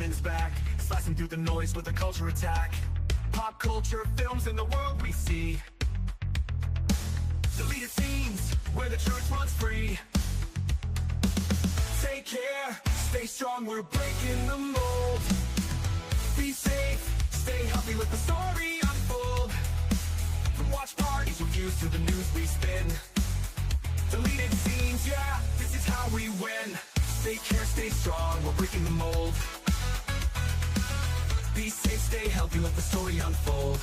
Colin's back, slicing through the noise with a culture attack. Pop culture films in the world we see. Deleted scenes where the truth runs free. Take care, stay strong, we're breaking the mold. Be safe, stay healthy, let the story unfold. From watch parties, reviews to the news we spin. Deleted scenes, yeah, this is how we win. Take care, stay strong, we're breaking the mold. Be safe, stay healthy, let the story unfold.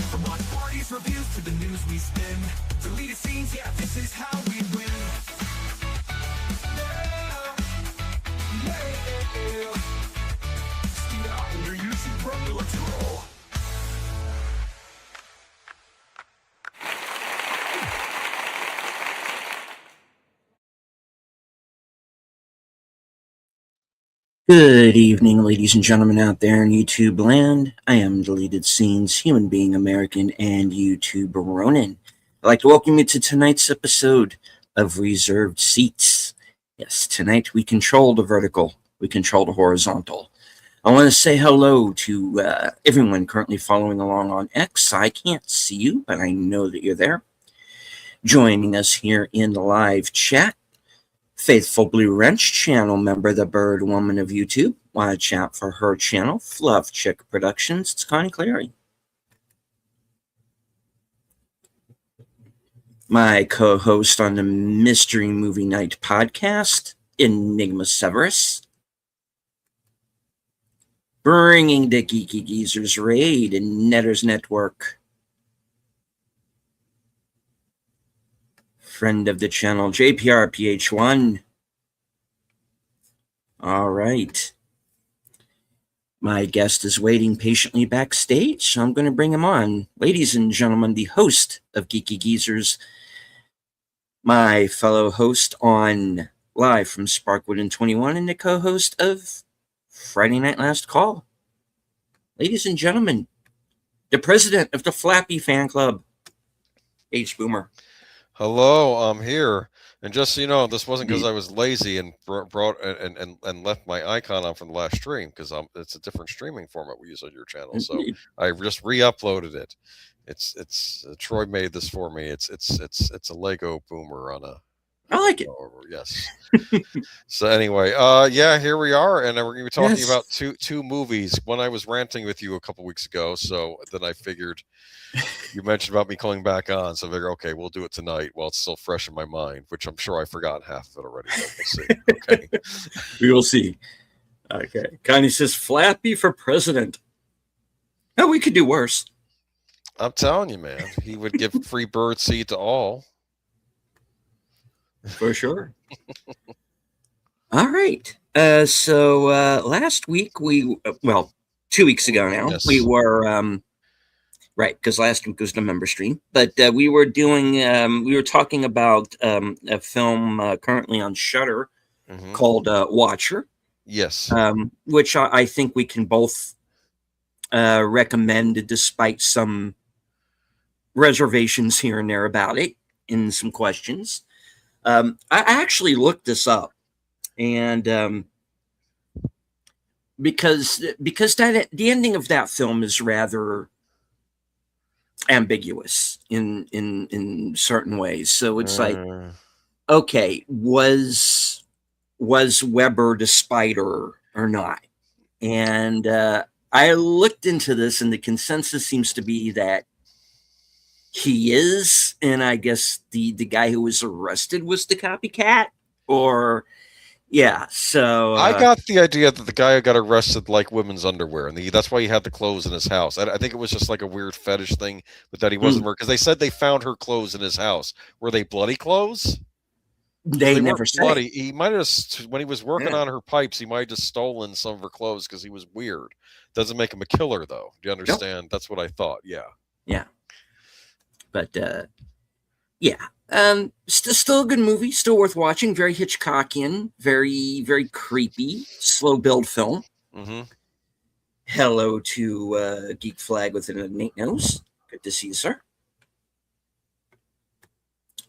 From watch parties, reviews to the news we spin. Deleted scenes, yeah, this is how we win. Yeah, yeah. Steve out on your YouTube, bro, let's roll. Good evening, ladies and gentlemen out there in YouTube land. I am Deleted Scenes, human being American, and YouTube Ronin. I'd like to welcome you to tonight's episode of Reserved Seats. Yes, tonight we control the vertical, we control the horizontal. I want to say hello to everyone currently following along on X. I can't see you, but I know that you're there. Joining us here in the live chat, Faithful Blue Wrench channel member, the Bird Woman of YouTube. Watch out for her channel, Fluff Chick Productions. It's Connie Clary. My co-host on the Mystery Movie Night podcast, Enigma Severus. Bringing the Geeky Geezers raid in Netters Network. Friend of the channel, JPRPH1. All right. My guest is waiting patiently backstage, so I'm going to bring him on. Ladies and gentlemen, the host of Geeky Geezers, my fellow host on Live from Sparkwood and 21, and the co-host of Friday Night Last Call. Ladies and gentlemen, the president of the Flappy Fan Club, H. Boomer. Hello, I'm here. And just so you know, this wasn't because I was lazy and brought and left my icon on from the last stream, because it's a different streaming format we use on your channel. So I just re-uploaded it. It's Troy made this for me. It's a Lego Boomer on a. I like it. Yes. So anyway, yeah, here we are, and we're going to be talking about two movies. One I was ranting with you a couple weeks ago, so then I figured you mentioned about me coming back on, so I figured, okay, we'll do it tonight while it's still fresh in my mind, which I'm sure I've forgotten half of it already. But we'll see. Okay. We will see. Okay. Connie says Flappy for president. Oh, we could do worse. I'm telling you, man, he would give free bird seed to all. For sure. All right. So last week 2 weeks ago now, we were right, because last week was the member stream, but we were talking about a film currently on Shudder called Watcher. Yes. Which I think we can both recommend, despite some reservations here and there about it and some questions. I actually looked this up, and because the ending of that film is rather ambiguous in certain ways. So it's like, okay, was Weber the spider or not? And I looked into this, and the consensus seems to be that he is, and I guess the guy who was arrested was the copycat, or yeah. So I got the idea that the guy who got arrested liked women's underwear, and that's why he had the clothes in his house. I think it was just like a weird fetish thing, but that he wasn't because they said they found her clothes in his house. Were they bloody clothes? They never said. Bloody. He might have, when he was working on her pipes, he might have just stolen some of her clothes because he was weird. Doesn't make him a killer, though. Do you understand? Nope. That's what I thought. Yeah. Yeah. But still a good movie, still worth watching. Very Hitchcockian, very, very creepy, slow build film. Mm-hmm. Hello to Geek Flag with an innate nose. Good to see you, sir.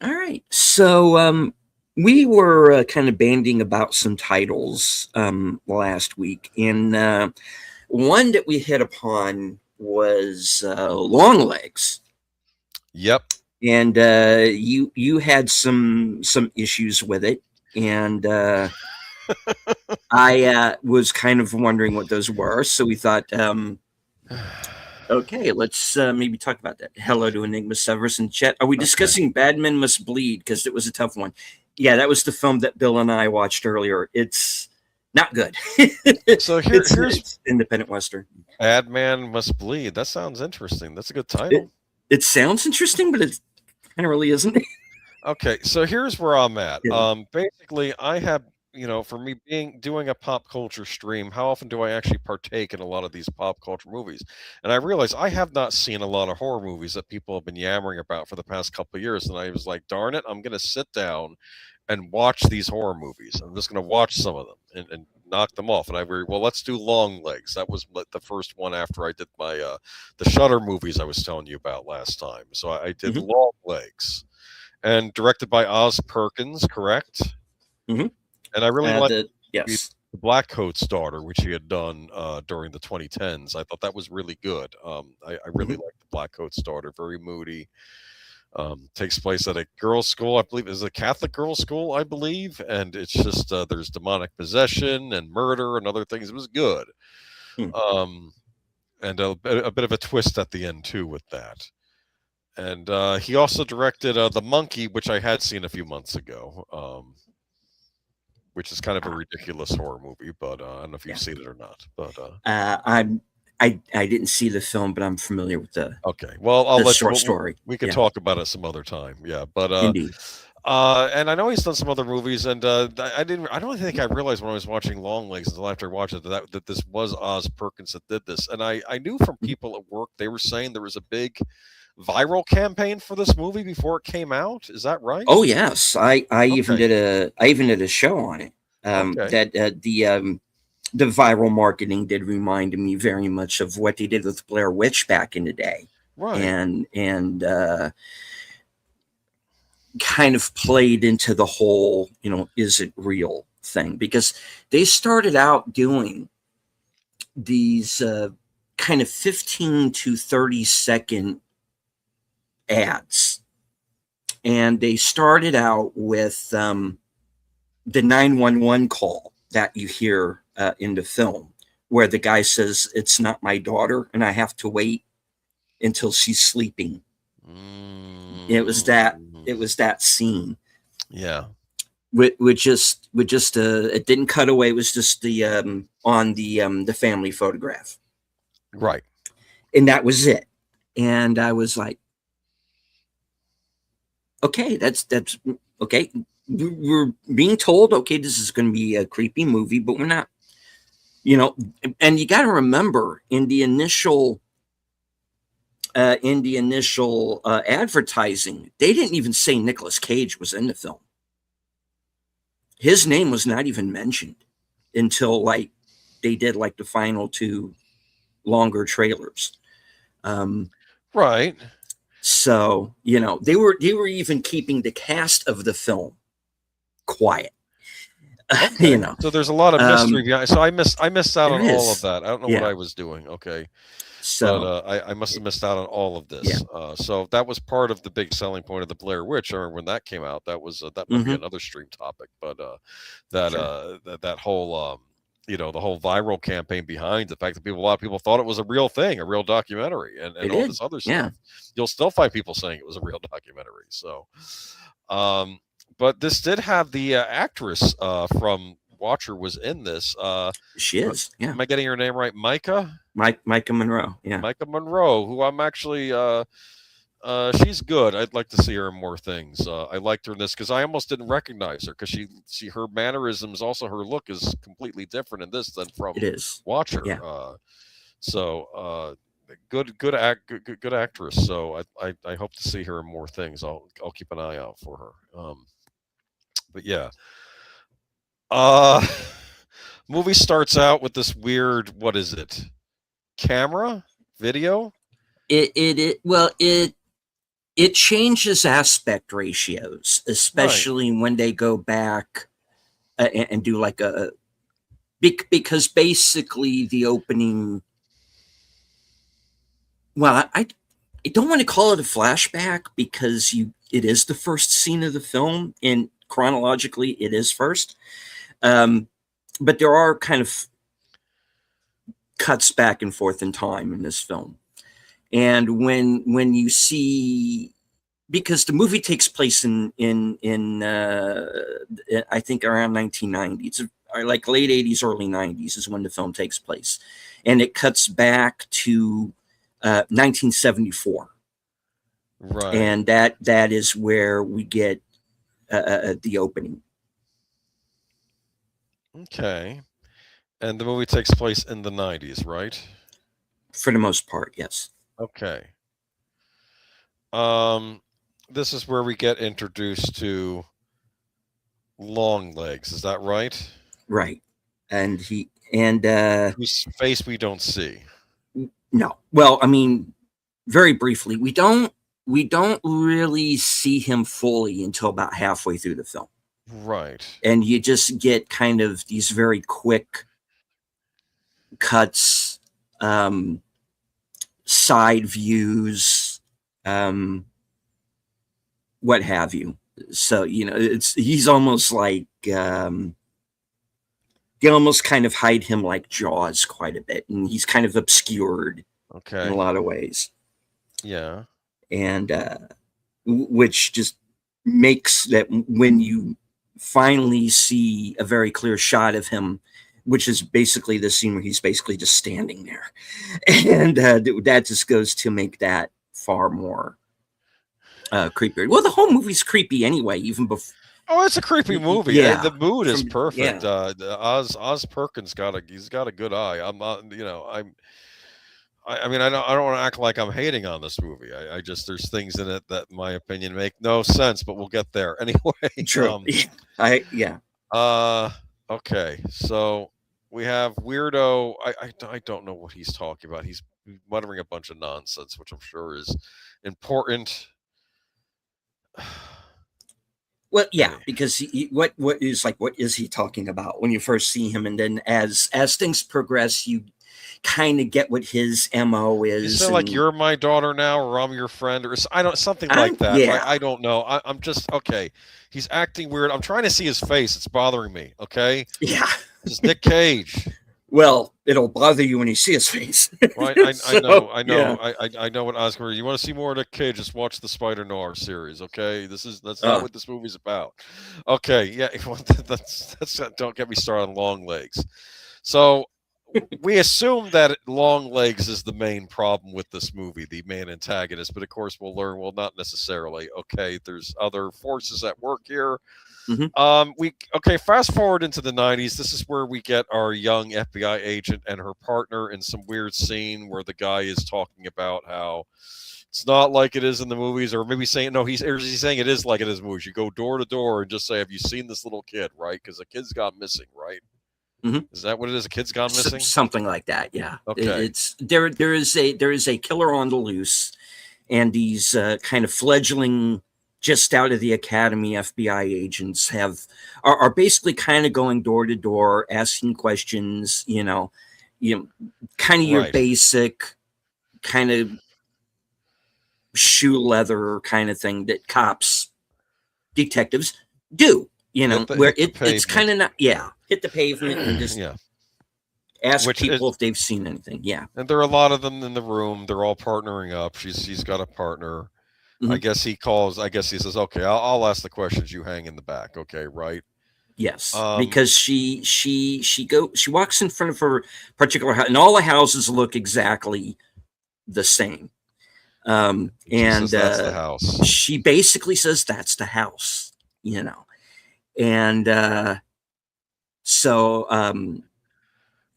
All right. So We were kind of banding about some titles last week, and one that we hit upon was Longlegs. Yep. And you had some issues with it, and I was kind of wondering what those were. So we thought, okay, let's maybe talk about that. Hello to Enigma Severus in chat. Are we discussing Bad Men Must Bleed? Because it was a tough one. Yeah, that was the film that Bill and I watched earlier. It's not good. So it's independent Western. Bad Man Must Bleed. That sounds interesting. That's a good title. It sounds interesting, but it kind of really isn't. Okay, so here's where I'm at. Yeah. Basically, I have, for me doing a pop culture stream, how often do I actually partake in a lot of these pop culture movies? And I realize I have not seen a lot of horror movies that people have been yammering about for the past couple of years. And I was like, darn it, I'm going to sit down and watch these horror movies. I'm just going to watch some of them and knock them off. And I very well, let's do Longlegs. That was the first one after I did my the Shudder movies I was telling you about last time. So I did Longlegs, and directed by Oz Perkins, correct? Mm-hmm. And I really liked the Blackcoat's Daughter, which he had done during the 2010s. I thought that was really good. I really liked the Blackcoat's Daughter. Very moody. Takes place at a girls' school, I believe, is a Catholic girls' school, I believe, and it's just there's demonic possession and murder and other things. It was good, and a bit of a twist at the end too with that. And he also directed The Monkey, which I had seen a few months ago, which is kind of a ridiculous horror movie, but I don't know if you've seen it or not. But I didn't see the film, but I'm familiar with the Well, I'll let short story. We can talk about it some other time. Yeah, but Indeed. And I know he's done some other movies, and I don't think I realized when I was watching Longlegs until after I watched it that this was Oz Perkins that did this. And I knew from people at work, they were saying there was a big viral campaign for this movie before it came out. Is that right? Oh yes, I even did a show on it. That the viral marketing did remind me very much of what they did with Blair Witch back in the day, right? And kind of played into the whole, is it real thing, because they started out doing these kind of 15 to 30-second ads, and they started out with the 911 call that you hear in the film, where the guy says, "It's not my daughter, and I have to wait until she's sleeping." It was that scene. Yeah. With just it didn't cut away. It was just the on the family photograph, right? And that was it. And I was like, okay, that's okay. We're being told, okay, this is going to be a creepy movie, but we're not, and you got to remember in the initial advertising, they didn't even say Nicolas Cage was in the film. His name was not even mentioned until they did the final 2 longer trailers. Right. So, they were even keeping the cast of the film quiet. Okay. So there's a lot of mystery behind. So I missed out on all of that. I don't know what I was doing. Okay. So I must have missed out on all of this. Yeah. So that was part of the big selling point of the Blair Witch. I remember when that came out. That was that might be another stream topic, but that whole the whole viral campaign behind the fact that a lot of people thought it was a real thing, a real documentary, and all this other stuff. Yeah. You'll still find people saying it was a real documentary. So, but this did have the actress from Watcher was in this. She is. Yeah. Am I getting her name right? Maika Monroe. Yeah. Maika Monroe, who I'm actually she's good. I'd like to see her in more things. I liked her in this because I almost didn't recognize her because she her mannerisms, also her look is completely different in this than from Watcher. Yeah. So good actress. So I hope to see her in more things. I'll keep an eye out for her. But yeah. Movie starts out with this weird, what is it? Camera? Video? It it changes aspect ratios, especially when they go back and do like because basically the opening. Well, I don't want to call it a flashback because it is the first scene of the film, and chronologically it is first. But there are kind of cuts back and forth in time in this film. And when you see, because the movie takes place in I think around 1990, it's like late 80s, early 90s is when the film takes place, and it cuts back to 1974, right? And that is where we get the opening. Okay, and the movie takes place in the 90s, right? For the most part, yes. Okay. This is where we get introduced to Longlegs. Is that right? Right. And whose face we don't see. No. Well, I mean, very briefly, we don't really see him fully until about halfway through the film. Right. And you just get kind of these very quick cuts, side views, what have you. So, he's almost like, they almost kind of hide him like Jaws quite a bit, and he's kind of obscured in a lot of ways. Yeah. And which just makes that when you finally see a very clear shot of him, which is basically the scene where he's basically just standing there, and that just goes to make that far more creepier. Well, the whole movie's creepy anyway, even before. Oh, it's a creepy movie. Yeah. The mood is perfect. Yeah. Oz Perkins he's got a good eye. I'm not, I mean, I don't want to act like I'm hating on this movie. I just, there's things in it that, in my opinion, make no sense, but we'll get there anyway. True. Yeah. Okay. So we have Weirdo. I don't know what he's talking about. He's muttering a bunch of nonsense, which I'm sure is important. Well, yeah, because what is he talking about when you first see him, and then as things progress, you kind of get what his MO is. Is it like you're my daughter now, or I'm your friend, or something like that? Yeah. I don't know. I'm just okay. He's acting weird. I'm trying to see his face. It's bothering me. Okay. Yeah. It's Nick Cage. Well, it'll bother you when you see his face. Well, I know. Yeah. I know what Oscar. You want to see more of Nick Cage? Just watch the Spider Noir series. Okay, that's not what this movie's about. Okay, yeah, that's don't get me started on Longlegs. So we assume that Longlegs is the main problem with this movie, the main antagonist. But of course, we'll learn. Well, not necessarily. Okay, there's other forces at work here. Mm-hmm. Fast forward into the 90s. This is where we get our young FBI agent and her partner in some weird scene where the guy is talking about how it's not like it is in the movies, or maybe saying he's saying it is like it is in the movies. You go door to door and just say, "Have you seen this little kid?" Right? Because a kid's gone missing, right? Mm-hmm. Is that what it is? A kid's gone missing? Something like that. Yeah. Okay. It's there is a killer on the loose, and these kind of fledgling, just out of the academy FBI agents are basically kind of going door to door, asking questions, kind of your basic kind of shoe leather kind of thing that detectives do, where it's kind of not, hit the pavement and just ask people if they've seen anything. Yeah. And there are a lot of them in the room. They're all partnering up. She's got a partner. Mm-hmm. I guess he says, okay, I'll ask the questions, you hang in the back. Okay. Right. Yes. Because she walks in front of her particular house, and all the houses look exactly the same. And that's the house. She basically says that's the house, and so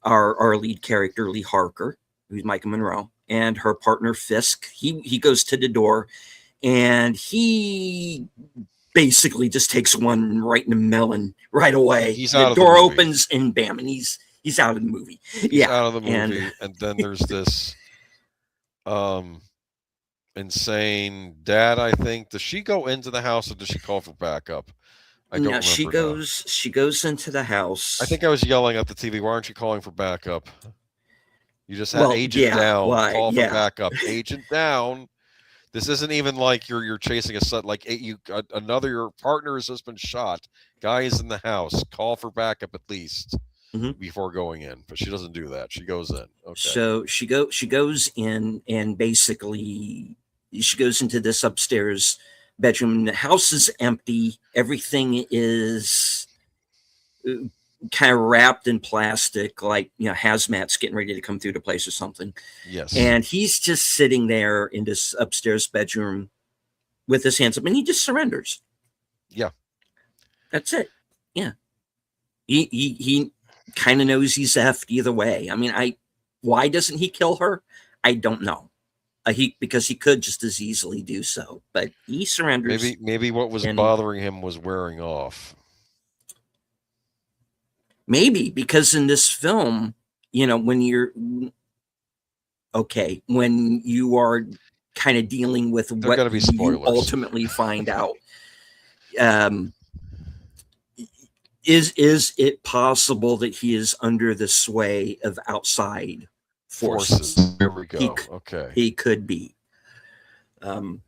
our lead character, Lee Harker, who's Micah Monroe, and her partner Fisk, he goes to the door, and he basically just takes one right in the melon right away. The door opens and bam, and he's out of the movie. He's out of the movie, and then there's this and saying, "Dad, I think." Does she go into the house or does she call for backup? I don't Now she remember now. goes into the I house. think I was yelling at the TV. Why aren't you calling for backup? You just had Well, agent yeah, down. why? Call for Yeah. backup. Agent down. This isn't even like you're chasing a set. Like another your partner has just been shot. Guy is in the house. Call for backup at least Mhm. before going in. But she doesn't do that. She goes in. Okay. So she goes in, and basically she goes into this upstairs bedroom. The house is empty. Everything is kind of wrapped in plastic, like, you know, hazmat's getting ready to come through the place or something. Yes. And he's just sitting there in this upstairs bedroom with his hands up, and he just surrenders. Yeah. That's it. Yeah. He kind of knows he's effed either way. I mean, why doesn't he kill her? I don't know. Because he could just as easily do so, but he surrenders. Maybe what was And bothering him was wearing off. maybe because in this film, you know, when you are kind of dealing with There what got to be you spoilers. ultimately find out, is it possible that he is under the sway of outside forces? There we go. Okay. He could be. We'll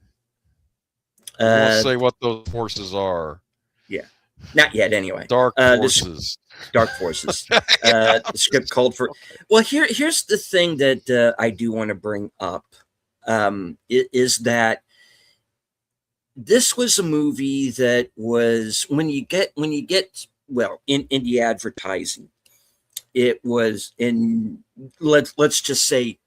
say what those forces are. Yeah. Not yet, anyway. Dark forces. Dark forces. The script called for. Well, here's the thing that I do want to bring up, is that this was a movie that was, when you get well, in the advertising, it was in, let's just say,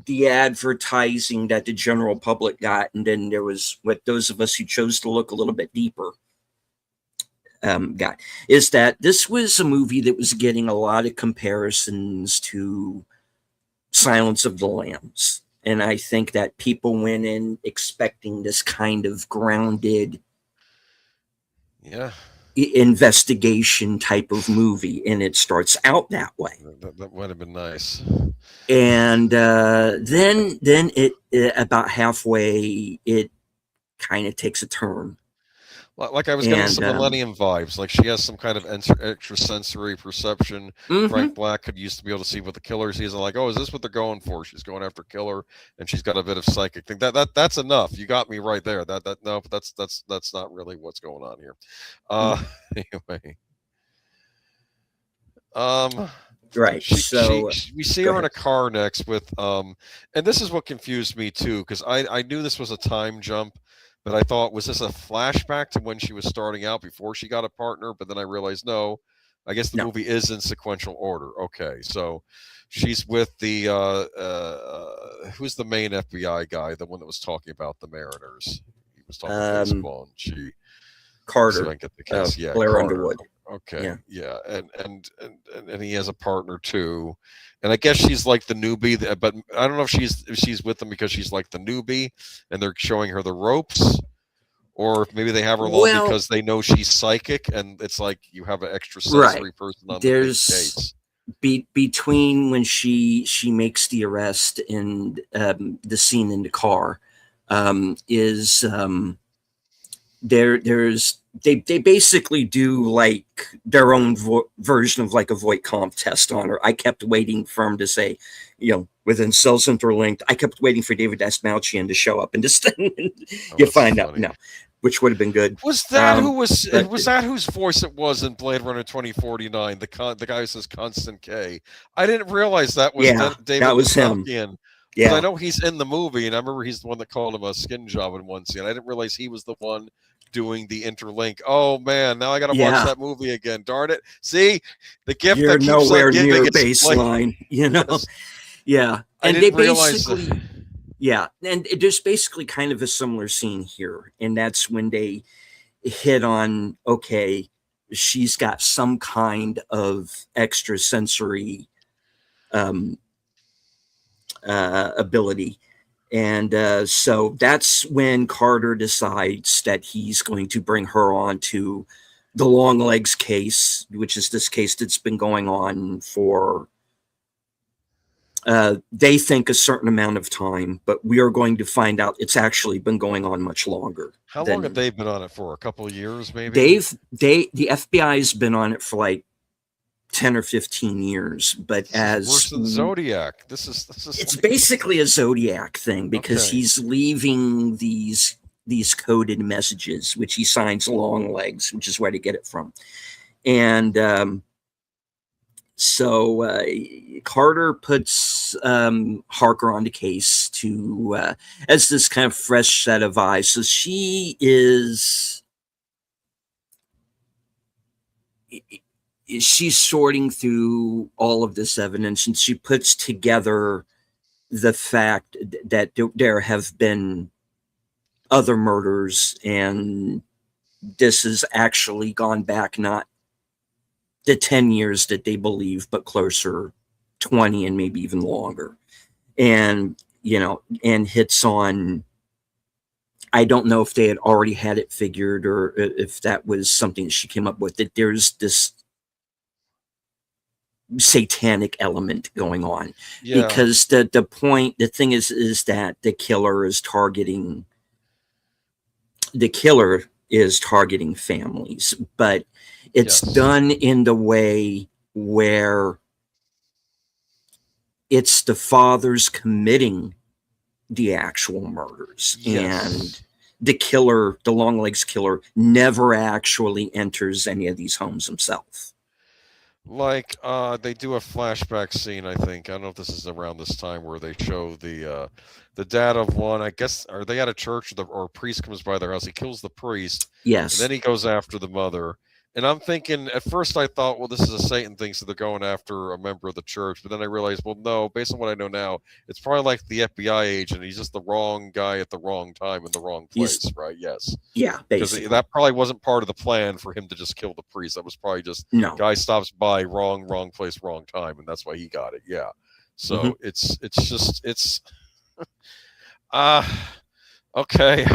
the advertising that the general public got, and then there was what those of us who chose to look a little bit deeper got, is that this was a movie that was getting a lot of comparisons to Silence of the Lambs. And I think that people went in expecting this kind of grounded investigation type of movie, and it starts out that way. That might have been nice. And then it about halfway, it kind of takes a turn. Like I was getting some Millennium vibes. Like she has some kind of extrasensory perception. Mm-hmm. Frank Black could used to be able to see what the killer sees, and like, oh, is this what they're going for? She's going after killer, and she's got a bit of psychic thing. That's enough. You got me right there. No, but that's not really what's going on here. Anyway. Right. We see her in a car next with and this is what confused me too, because I knew this was a time jump. But I thought, was this a flashback to when she was starting out before she got a partner? But then I realized, no, I guess the movie is in sequential order. Okay, so she's with the who's the main FBI guy, the one that was talking about the Mariners. He was talking about baseball, and Carter. So I get the case. Yeah, Blair Carter. Underwood. Okay, yeah, and he has a partner too. And I guess she's like the newbie, but I don't know if she's with them because she's like the newbie, and they're showing her the ropes, or if maybe they have her along because they know she's psychic, and it's like you have an extrasensory person on the case. Between when she makes the arrest and the scene in the car, they basically do like their own version of like a Voight-Kampff test on her. I kept waiting for him to say, you know, within cells interlinked. I kept waiting for David Dastmalchian to show up in this thing. You find out, no, which would have been good. Was that was that whose voice it was in Blade Runner 2049? The guy who says Constant K. I didn't realize that was David. That was him. Yeah, I know he's in the movie, and I remember he's the one that called him a skin job in one scene. I didn't realize he was the one doing the interlink. Oh man, now I got to watch that movie again. Darn it! See, the gift you're that keeps nowhere near baseline. Like, you know, yeah. And they basically, and there's basically kind of a similar scene here, and that's when they hit on, okay, she's got some kind of extrasensory ability. And so that's when Carter decides that he's going to bring her on to the Longlegs case, which is this case that's been going on for They think a certain amount of time, but we are going to find out it's actually been going on much longer. How long have they been on it for? A couple of years, maybe? The FBI has been on it for like 10 or 15 years, but This is worse than Zodiac. This is it's like, basically a Zodiac thing, because Okay. he's leaving these coded messages, which he signs long legs, which is where to get it from. And so Carter puts Harker on the case to as this kind of fresh set of eyes. So she's sorting through all of this evidence, and she puts together the fact that there have been other murders, and this has actually gone back not the 10 years that they believe, but closer 20 and maybe even longer. And, and hits on, I don't know if they had already had it figured or if that was something she came up with, that there's this satanic element going on. Yeah. Because the thing is that the killer is targeting families, but it's done in the way where it's the fathers committing the actual murders. And the killer, the Longlegs killer, never actually enters any of these homes himself. Like they do a flashback scene, I think. I don't know if this is around this time, where they show the dad of one, I guess, are they at a church, or a priest comes by their house, he kills the priest. Yes. And then he goes after the mother. And I'm thinking, at first I thought, well, this is a Satan thing, so they're going after a member of the church. But then I realized, well, no, based on what I know now, it's probably like the FBI agent. He's just the wrong guy at the wrong time in the wrong place, right? Yes. Yeah, basically. Because that probably wasn't part of the plan for him to just kill the priest. That was probably just, guy stops by, wrong place, wrong time, and that's why he got it. Yeah. So it's okay.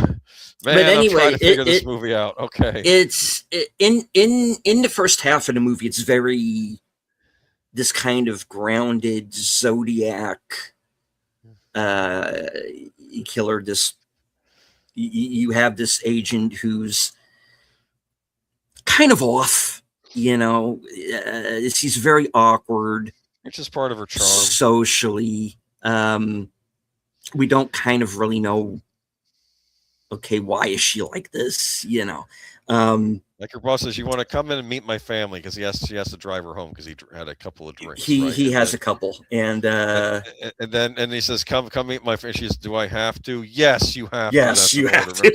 Man, but anyway, I'm trying to figure this movie out. Okay. It's in the first half of the movie, it's very this kind of grounded Zodiac killer. This you have this agent who's kind of off, she's very awkward, which is part of her charm socially. We don't kind of really know, okay, why is she like this? Like her boss says, you want to come in and meet my family, because she has to drive her home because he had a couple of drinks. He has a couple, and he says, come meet my family. She says, do I have to? Yes, you have. Yes, you have to.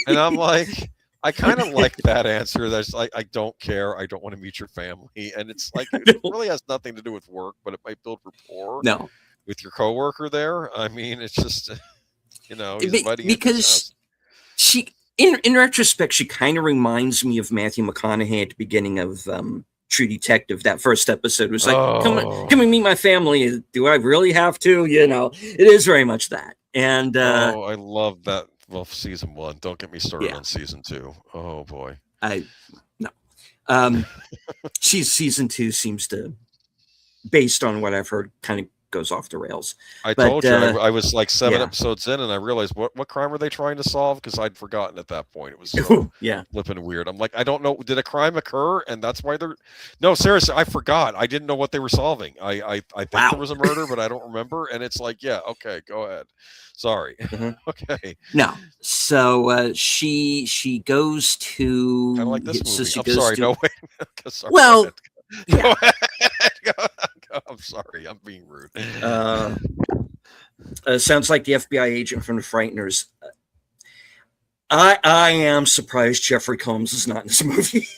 And I'm like, I kind of like that answer. That's like, I don't care. I don't want to meet your family, and it's like it really has nothing to do with work, but it might build rapport. No. With your coworker there. I mean, it's just, because she, in retrospect, she kind of reminds me of Matthew McConaughey at the beginning of True Detective. That first episode was like, come and meet my family. Do I really have to? It is very much that. And I love that. Well, season 1. Don't get me started on season 2. Oh boy. Season 2 seems to, based on what I've heard, kind of goes off the rails. I told you I was like 7 episodes in, and I realized what crime were they trying to solve, because I'd forgotten at that point. It was so flipping weird. I'm like, I don't know, did a crime occur and that's why they're seriously, I forgot. I didn't know what they were solving. I think there was a murder, but I don't remember. And it's like, okay, go ahead. Sorry. Okay. No. So she goes to, I like this movie. So she I'm goes sorry. to, No, wait. Sorry, well, go I'm sorry, I'm being rude. Sounds like the FBI agent from The Frighteners. I am surprised Jeffrey Combs is not in this movie.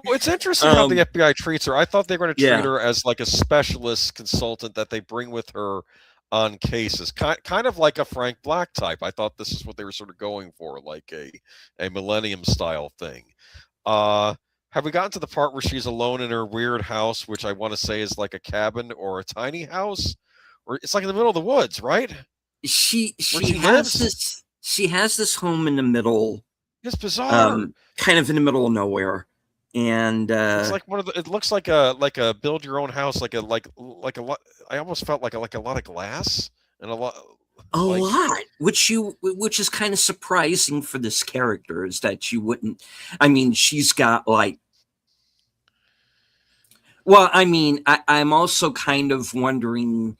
Well, it's interesting how the FBI treats her. I thought they were going to treat her as like a specialist consultant that they bring with her on cases, kind of like a Frank Black type. I thought this is what they were sort of going for, like a Millennium style thing. Have we gotten to the part where she's alone in her weird house, which I want to say is like a cabin or a tiny house, or it's like in the middle of the woods, right? She has this home in the middle. It's bizarre. Kind of in the middle of nowhere. And It's like one of the. It looks like a build your own house, like a lot. I almost felt like a lot of glass and a lot. a Like, lot, which is kind of surprising for this character, is that you wouldn't. I mean, she's got like. Well, I mean, I'm also kind of wondering.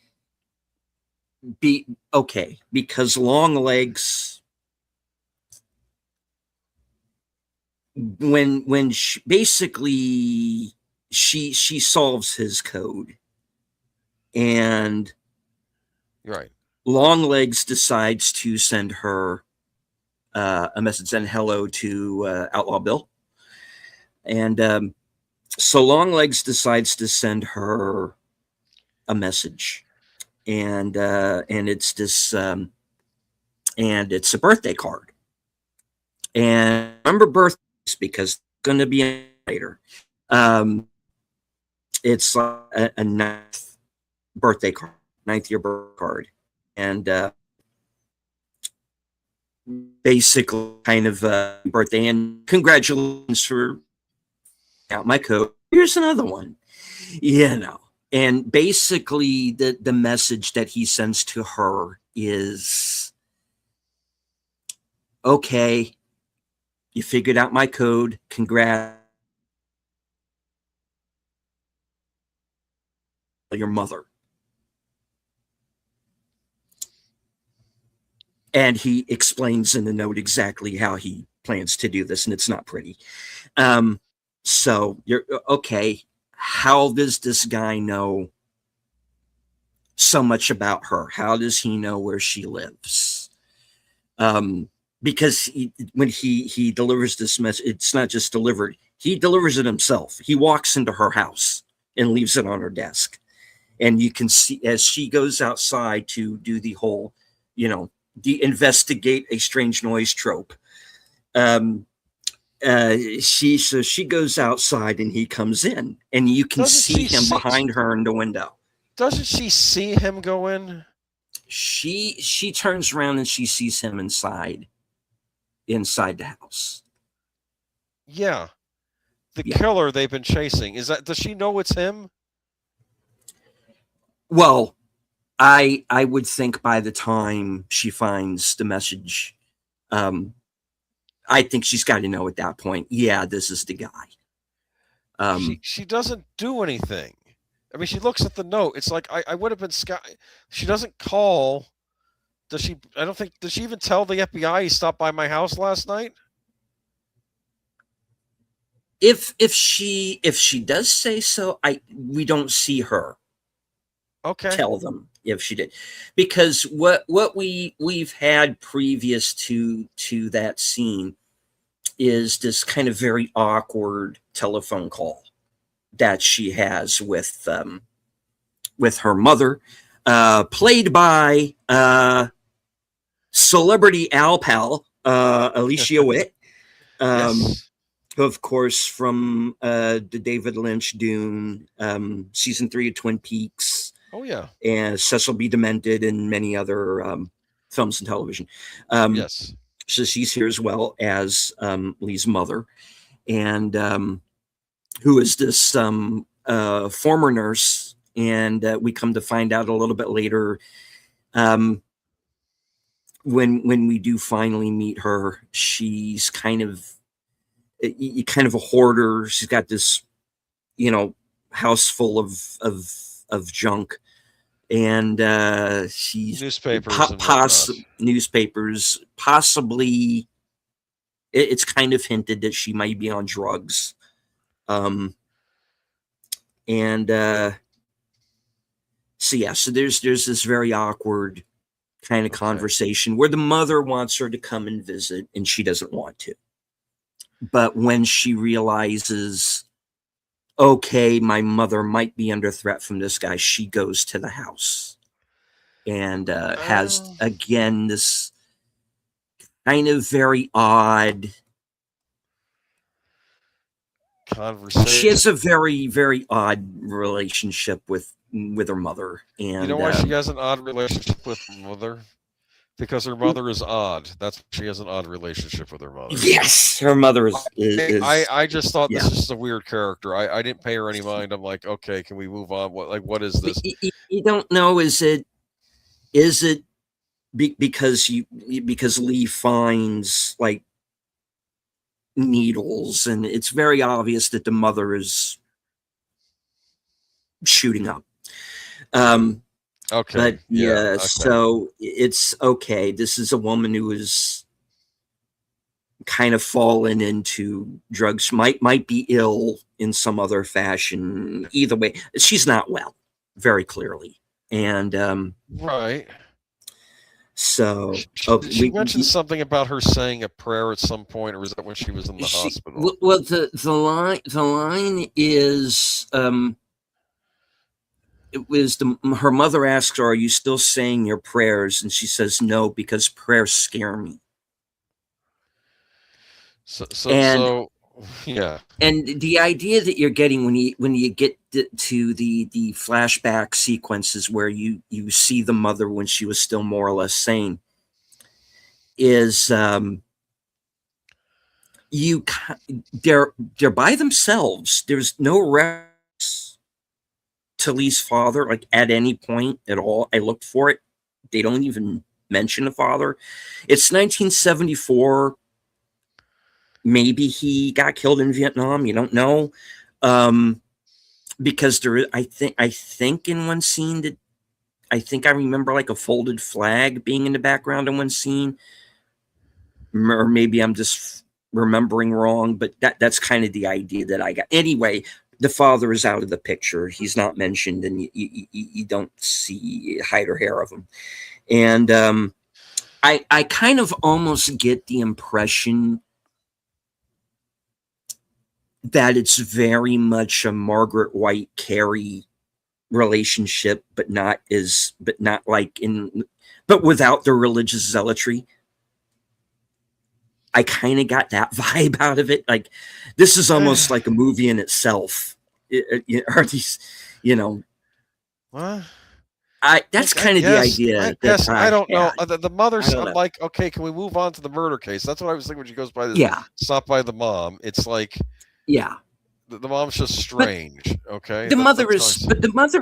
Okay, because Longlegs, when basically she solves his code, and right. Longlegs decides to send her a message, send hello to Outlaw Bill, and so Longlegs decides to send her a message, and it's this and it's a birthday card, and remember birthdays because it's going to be later. It's a ninth birthday card, ninth year birthday card, and basically kind of birthday and congratulations for out my code. Here's another one, you know. And basically the message that he sends to her is, okay, you figured out my code, congrats, your mother. And he explains in the note exactly how he plans to do this, and it's not pretty. So you're okay. How does this guy know so much about her? How does he know where she lives? Because when he delivers this message, it's not just delivered. He delivers it himself. He walks into her house and leaves it on her desk. And you can see as she goes outside to do the whole, investigate a strange noise trope. She goes outside and he comes in, and you can see him behind her in the window. Doesn't she see him go in? She turns around and she sees him inside the house. Yeah. The killer they've been chasing. Does she know it's him? Well, I would think by the time she finds the message, I think she's got to know at that point, yeah, this is the guy. She doesn't do anything. I mean, she looks at the note. It's like I would have been sky. She doesn't call. Does she? I don't think. Does she even tell the FBI he stopped by my house last night? If she does say so, we don't see her. Okay. Tell them if she did, because what we've had previous to that scene is this kind of very awkward telephone call that she has with her mother, played by celebrity Al Pal, Alicia Witt, Yes. of course from the David Lynch Dune, season 3 of Twin Peaks. Oh yeah. And Cecil B. Demented and many other films and television. Yes. So she's here as well as Lee's mother, and who is this former nurse. And we come to find out a little bit later, when we do finally meet her, she's kind of a hoarder. She's got this, house full of junk, and she's newspapers, newspapers. Possibly, it's kind of hinted that she might be on drugs, and so there's this very awkward kind of conversation where the mother wants her to come and visit, and she doesn't want to. But when she realizes, okay, my mother might be under threat from this guy, she goes to the house and has, again, this kind of very odd conversation. She has a very, very odd relationship with her mother. And you know why she has an odd relationship with her mother? Because her mother is odd. She has an odd relationship with her mother. Yes, her mother is I just thought yeah. this is just a weird character. I didn't pay her any mind. I'm like, okay, can we move on? What is this? You don't know. Is it because Lee finds like needles, and it's very obvious that the mother is shooting up. Okay. But yeah, Okay. so it's okay. This is a woman who is kind of fallen into drugs, might be ill in some other fashion. Either way, she's not well, very clearly. And right. So she mentioned something about her saying a prayer at some point, or is that when she was in the hospital? Well, the line is it was her mother asks her, "Are you still saying your prayers?" And she says, "No, because prayers scare me." So yeah. And the idea that you're getting when you get to the flashback sequences where you see the mother when she was still more or less sane is they're by themselves. There's no reference to Lee's father, like at any point at all. I looked for it. They don't even mention a father. It's 1974. Maybe he got killed in Vietnam. You don't know, because I think in one scene that I remember like a folded flag being in the background in one scene, or maybe I'm just remembering wrong. But that's kind of the idea that I got. Anyway, the father is out of the picture. He's not mentioned, and you don't see hide or hair of him. And I kind of almost get the impression that it's very much a Margaret White Carey relationship, but not without the religious zealotry. I kind of got that vibe out of it. Like, this is almost like a movie in itself. Are these, What? That's kind of the idea. I don't know. The mother's. I'm like, okay, can we move on to the murder case? That's what I was thinking when she goes by. Stop by the mom. It's like, yeah, the mom's just strange. Okay, the mother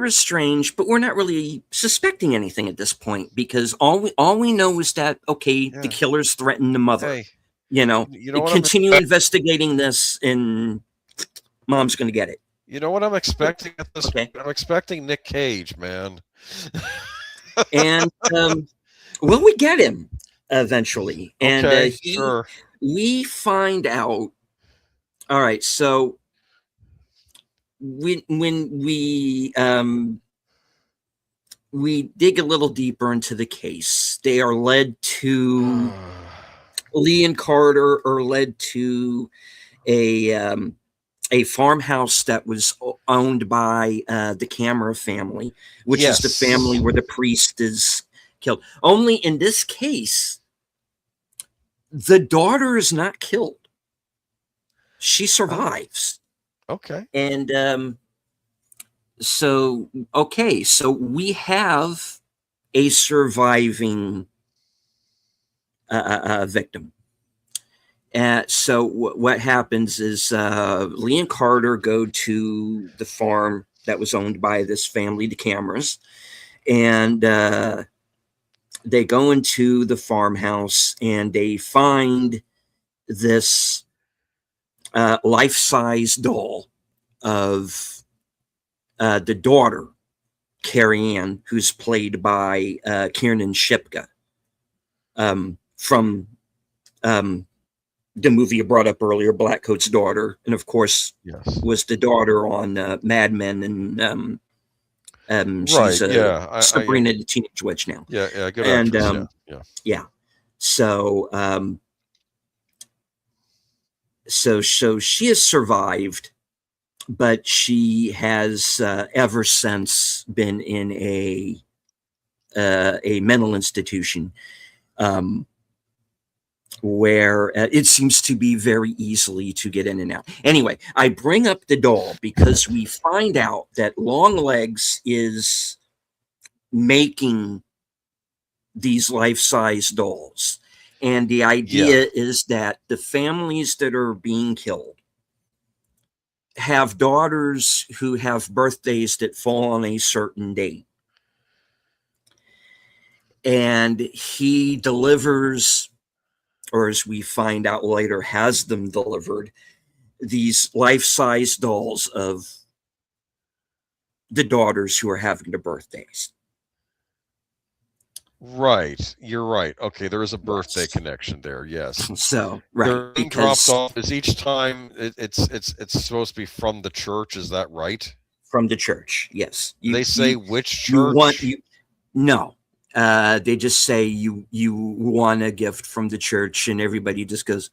is strange, but we're not really suspecting anything at this point because all we know is that the killers threatened the mother. Hey, continue investigating this, and mom's going to get it. You know what I'm expecting at this point? I'm expecting Nick Cage, man. And we get him eventually, and sure. We find out. All right, so when we dig a little deeper into the case, they are led to Lee and Carter are led to a farmhouse that was owned by the Camera family, which is the family where the priest is killed. Only in this case, the daughter is not killed. She survives. Okay. And so we have a surviving victim. So what happens is Lee and Carter go to the farm that was owned by this family, the Cameras, and they go into the farmhouse and they find this life-size doll of the daughter, Carrie Ann, who's played by Kiernan Shipka from the movie you brought up earlier, Blackcoat's Daughter, and of course was the daughter on Mad Men, and she's Sabrina the Teenage Witch now. Yeah, good and yeah. So so she has survived, but she has ever since been in a mental institution where it seems to be very easily to get in and out. Anyway, I bring up the doll because we find out that Longlegs is making these life-size dolls. And the idea is that the families that are being killed have daughters who have birthdays that fall on a certain date. And he delivers, or as we find out later, has them delivered, these life-size dolls of the daughters who are having their birthdays. Right, you're right. Okay, there is a birthday connection there. Yes. So right, they're being dropped off. Is each time it's supposed to be from the church? Is that right? From the church, yes. They say which church? No. They just say you want a gift from the church, and everybody just goes,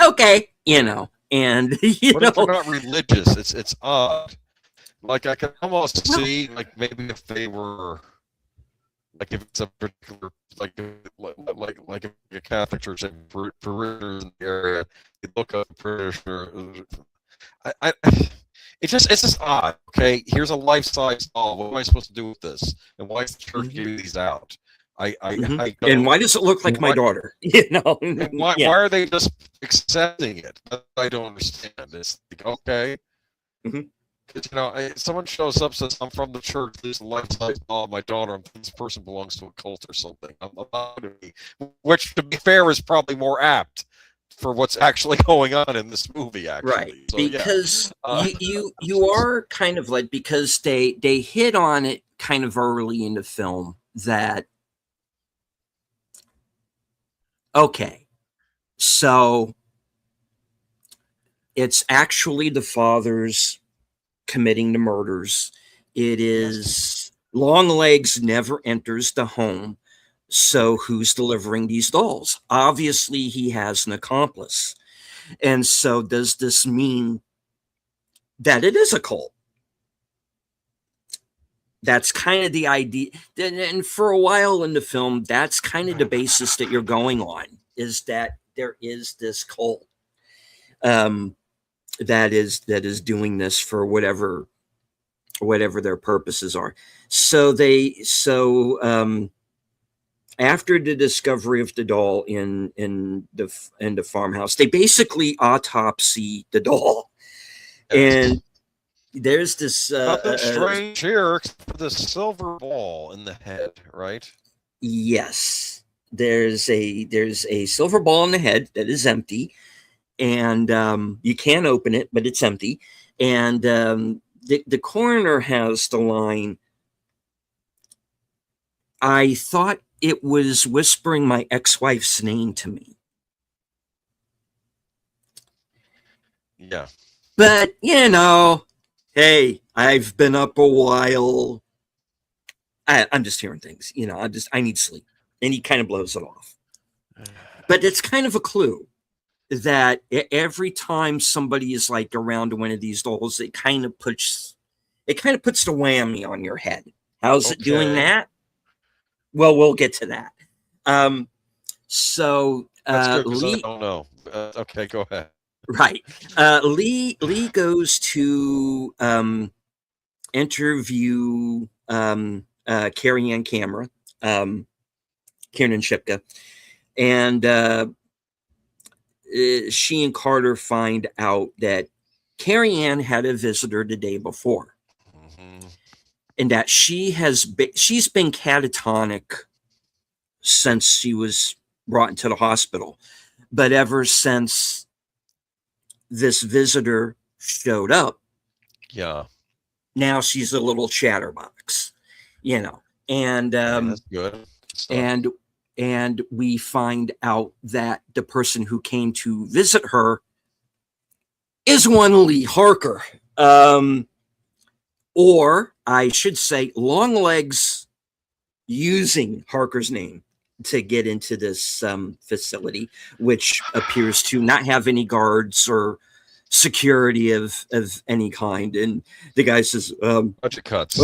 okay, you know. And if they're not religious, it's odd. Like I can almost see, like maybe if they were, like if it's a particular, like a Catholic church and parishioners in the area, you look up a parishioner. It's just odd. Okay, here's a life-size doll. What am I supposed to do with this? And why is the church giving these out? And why does it look like my daughter? You know, why are they just accepting it? I don't understand. It's like, okay, because you know, someone shows up, says I'm from the church. This is a life-size doll of my daughter. This person belongs to a cult or something. Which, to be fair, is probably more apt for what's actually going on in this movie, actually. Right, so, because you are kind of like, because they hit on it kind of early in the film that, okay, so it's actually the fathers committing the murders. It is Longlegs never enters the home. So who's delivering these dolls? Obviously, he has an accomplice. And so does this mean that it is a cult? That's kind of the idea. And for a while in the film, that's kind of the basis that you're going on, is that there is this cult that is doing this for whatever their purposes are. So after the discovery of the doll in the farmhouse, they basically autopsy the doll, and there's this strange here for the silver ball in the head, right? Yes, there's a silver ball in the head that is empty, and you can open it, but it's empty. And the coroner has the line, "I thought it was whispering my ex-wife's name to me." Yeah. But, you know, hey, I've been up a while. I'm just hearing things, you know, I need sleep. And he kind of blows it off. But it's kind of a clue that every time somebody is like around one of these dolls, it kind of puts the whammy on your head. How's it doing that? Well, we'll get to that. So that's good, Lee, I don't know. Okay, go ahead. Right. Lee goes to interview Carrie Ann Kiernan Shipka, and she and Carter find out that Carrie Ann had a visitor the day before. And that she's been catatonic since she was brought into the hospital. But ever since this visitor showed up, now she's a little chatterbox, you know. And that's good. And we find out that the person who came to visit her is one Lee Harker. Or I should say, Longlegs using Harker's name to get into this facility, which appears to not have any guards or security of any kind. And the guy says, bunch of cuts.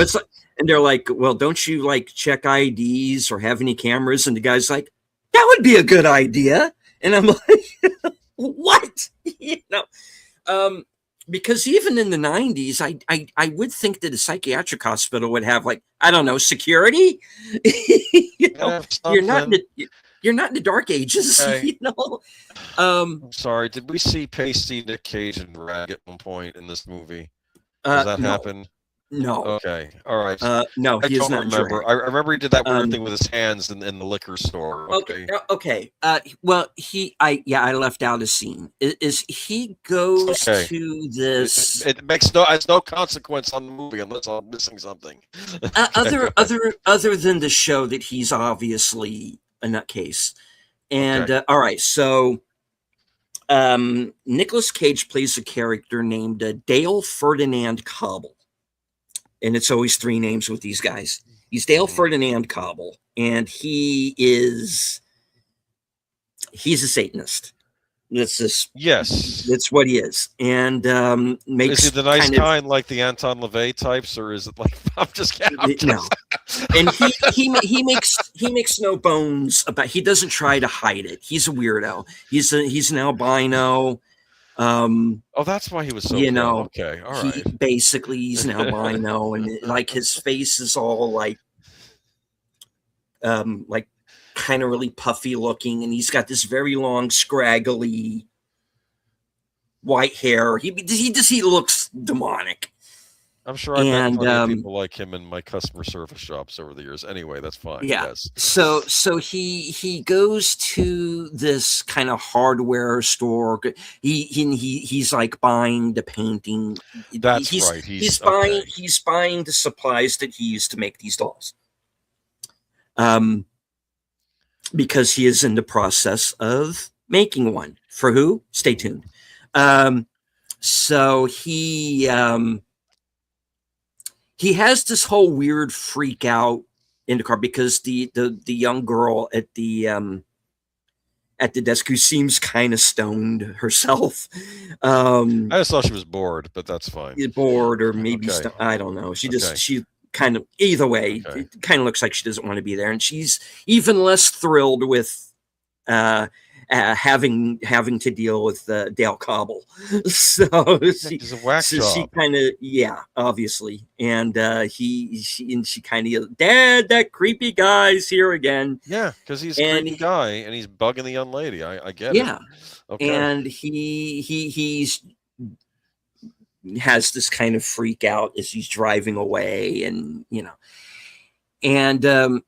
And they're like, well, don't you like check IDs or have any cameras? And the guy's like, that would be a good idea. And I'm like, what? You know? because even in the 90s, I would think that a psychiatric hospital would have, like, I don't know, security. You know, Yeah, you're not in something. you're not in the dark ages. Okay. You know. Um, I'm sorry. Did we see pasty Nick Cage and Rag at one point in this movie? Does that no, happen? no, Okay. All right. no. I He is don't not in remember. drag. I remember he did that weird Um, thing with his hands in the liquor store. Okay, Okay. okay. Well, I left out a scene. Is he goes Okay. to this It makes no has no consequence on the movie unless I'm missing something. Okay, other than the show that he's obviously a nutcase. And okay. all right, so Nicolas Cage plays a character named Dale Ferdinand Cobble, and it's always three names with these guys. He's Dale Mhm. Ferdinand Cobble, and he's a Satanist. Yes. That's what he is, and Is he makes the nice kind of kind like the Anton LaVey types, or is it like I'm just kidding? no. And he makes no bones about. He doesn't try to hide it. He's a weirdo. He's an albino. Oh, that's why he was so You good. know, Okay, all he right. basically he's an albino, and like his face is all like kind of really puffy looking, and he's got this very long, scraggly white hair. He looks demonic. I'm sure I've met And plenty of people like him in my customer service shops over the years. Anyway, that's fine. yeah, Yes. so he goes to this kind of hardware store. He's like buying the painting. That's right. He's buying the supplies that he used to make these dolls. Because he is in the process of making one. For who? Stay tuned. So he has this whole weird freak out in the car because the young girl at the desk, who seems kind of stoned herself. I just thought she was bored, but that's fine. Bored, or maybe Okay. I don't know. She Okay. she kind of, either way, Okay. it kind of looks like she doesn't want to be there, and she's even less thrilled with having to deal with Dale Cobble. So He's a whack she job. kind of, yeah, obviously, and she kind of, Dad, that creepy guy's here again. Yeah, because he's a And creepy guy and he's bugging the young lady. I get yeah, it. Okay. and he's has this kind of freak out as he's driving away, and and What's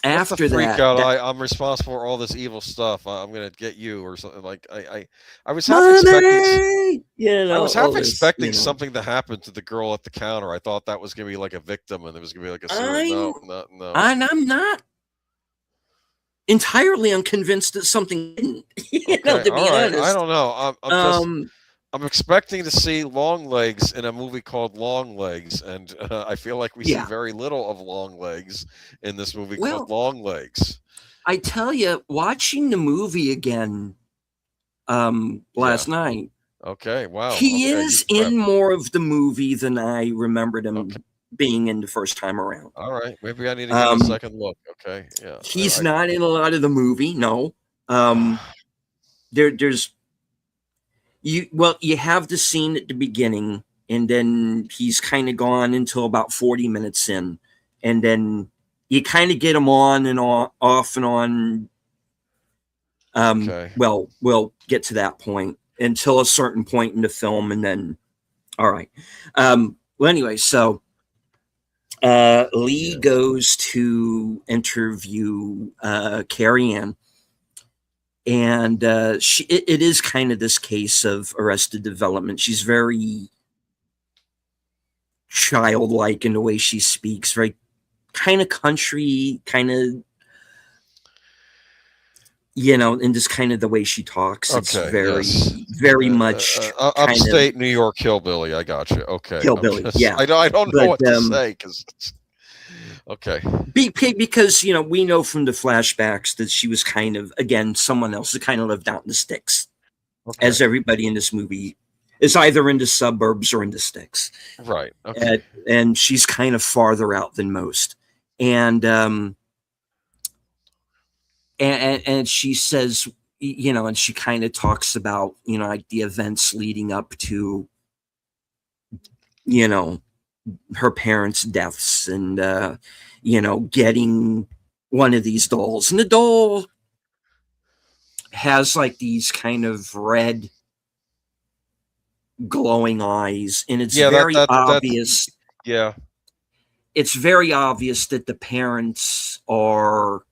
after the freak that, out? I'm responsible for all this evil stuff. I'm gonna get you or something. Like I was half Mommy! expecting. I was all half this, expecting something to happen to the girl at the counter. I thought that was gonna be like a victim, and there was gonna be like a series. No. And I'm not entirely unconvinced that something didn't. Okay, To be all right. honest, I don't know. I'm expecting to see Longlegs in a movie called Longlegs, and I feel like we see Yeah. very little of Longlegs in this movie Well, called Longlegs. I tell you, watching the movie again last night, Okay, wow. he Okay, is you in more of the movie than I remembered him Okay. being in the first time around. All right, maybe I need to give it a second look. Okay, yeah. He's not in a lot of the movie, no. There's you have the scene at the beginning, and then he's kind of gone until about 40 minutes in, and then you kind of get him on and off and on. Okay. Well, we'll get to that point until a certain point in the film, and then all right. Well, anyway, so Lee goes to interview Carrie Ann, and it is kind of this case of Arrested Development. She's very childlike in the way she speaks, very kind of country, kind of, in just kind of the way she talks. It's very much upstate New York hillbilly. I got you. Okay, hillbilly. Yeah, I don't know what to say because. Okay. Because we know from the flashbacks that she was kind of, again, someone else that kind of lived out in the sticks, as everybody in this movie is either in the suburbs or in the sticks. Right. Okay. And she's kind of farther out than most, and she says, and she kind of talks about like the events leading up to you know, her parents' deaths and, you know, getting one of these dolls. And the doll has like these kind of red glowing eyes, and it's Yeah, very that's obvious. yeah. It's very obvious that the parents are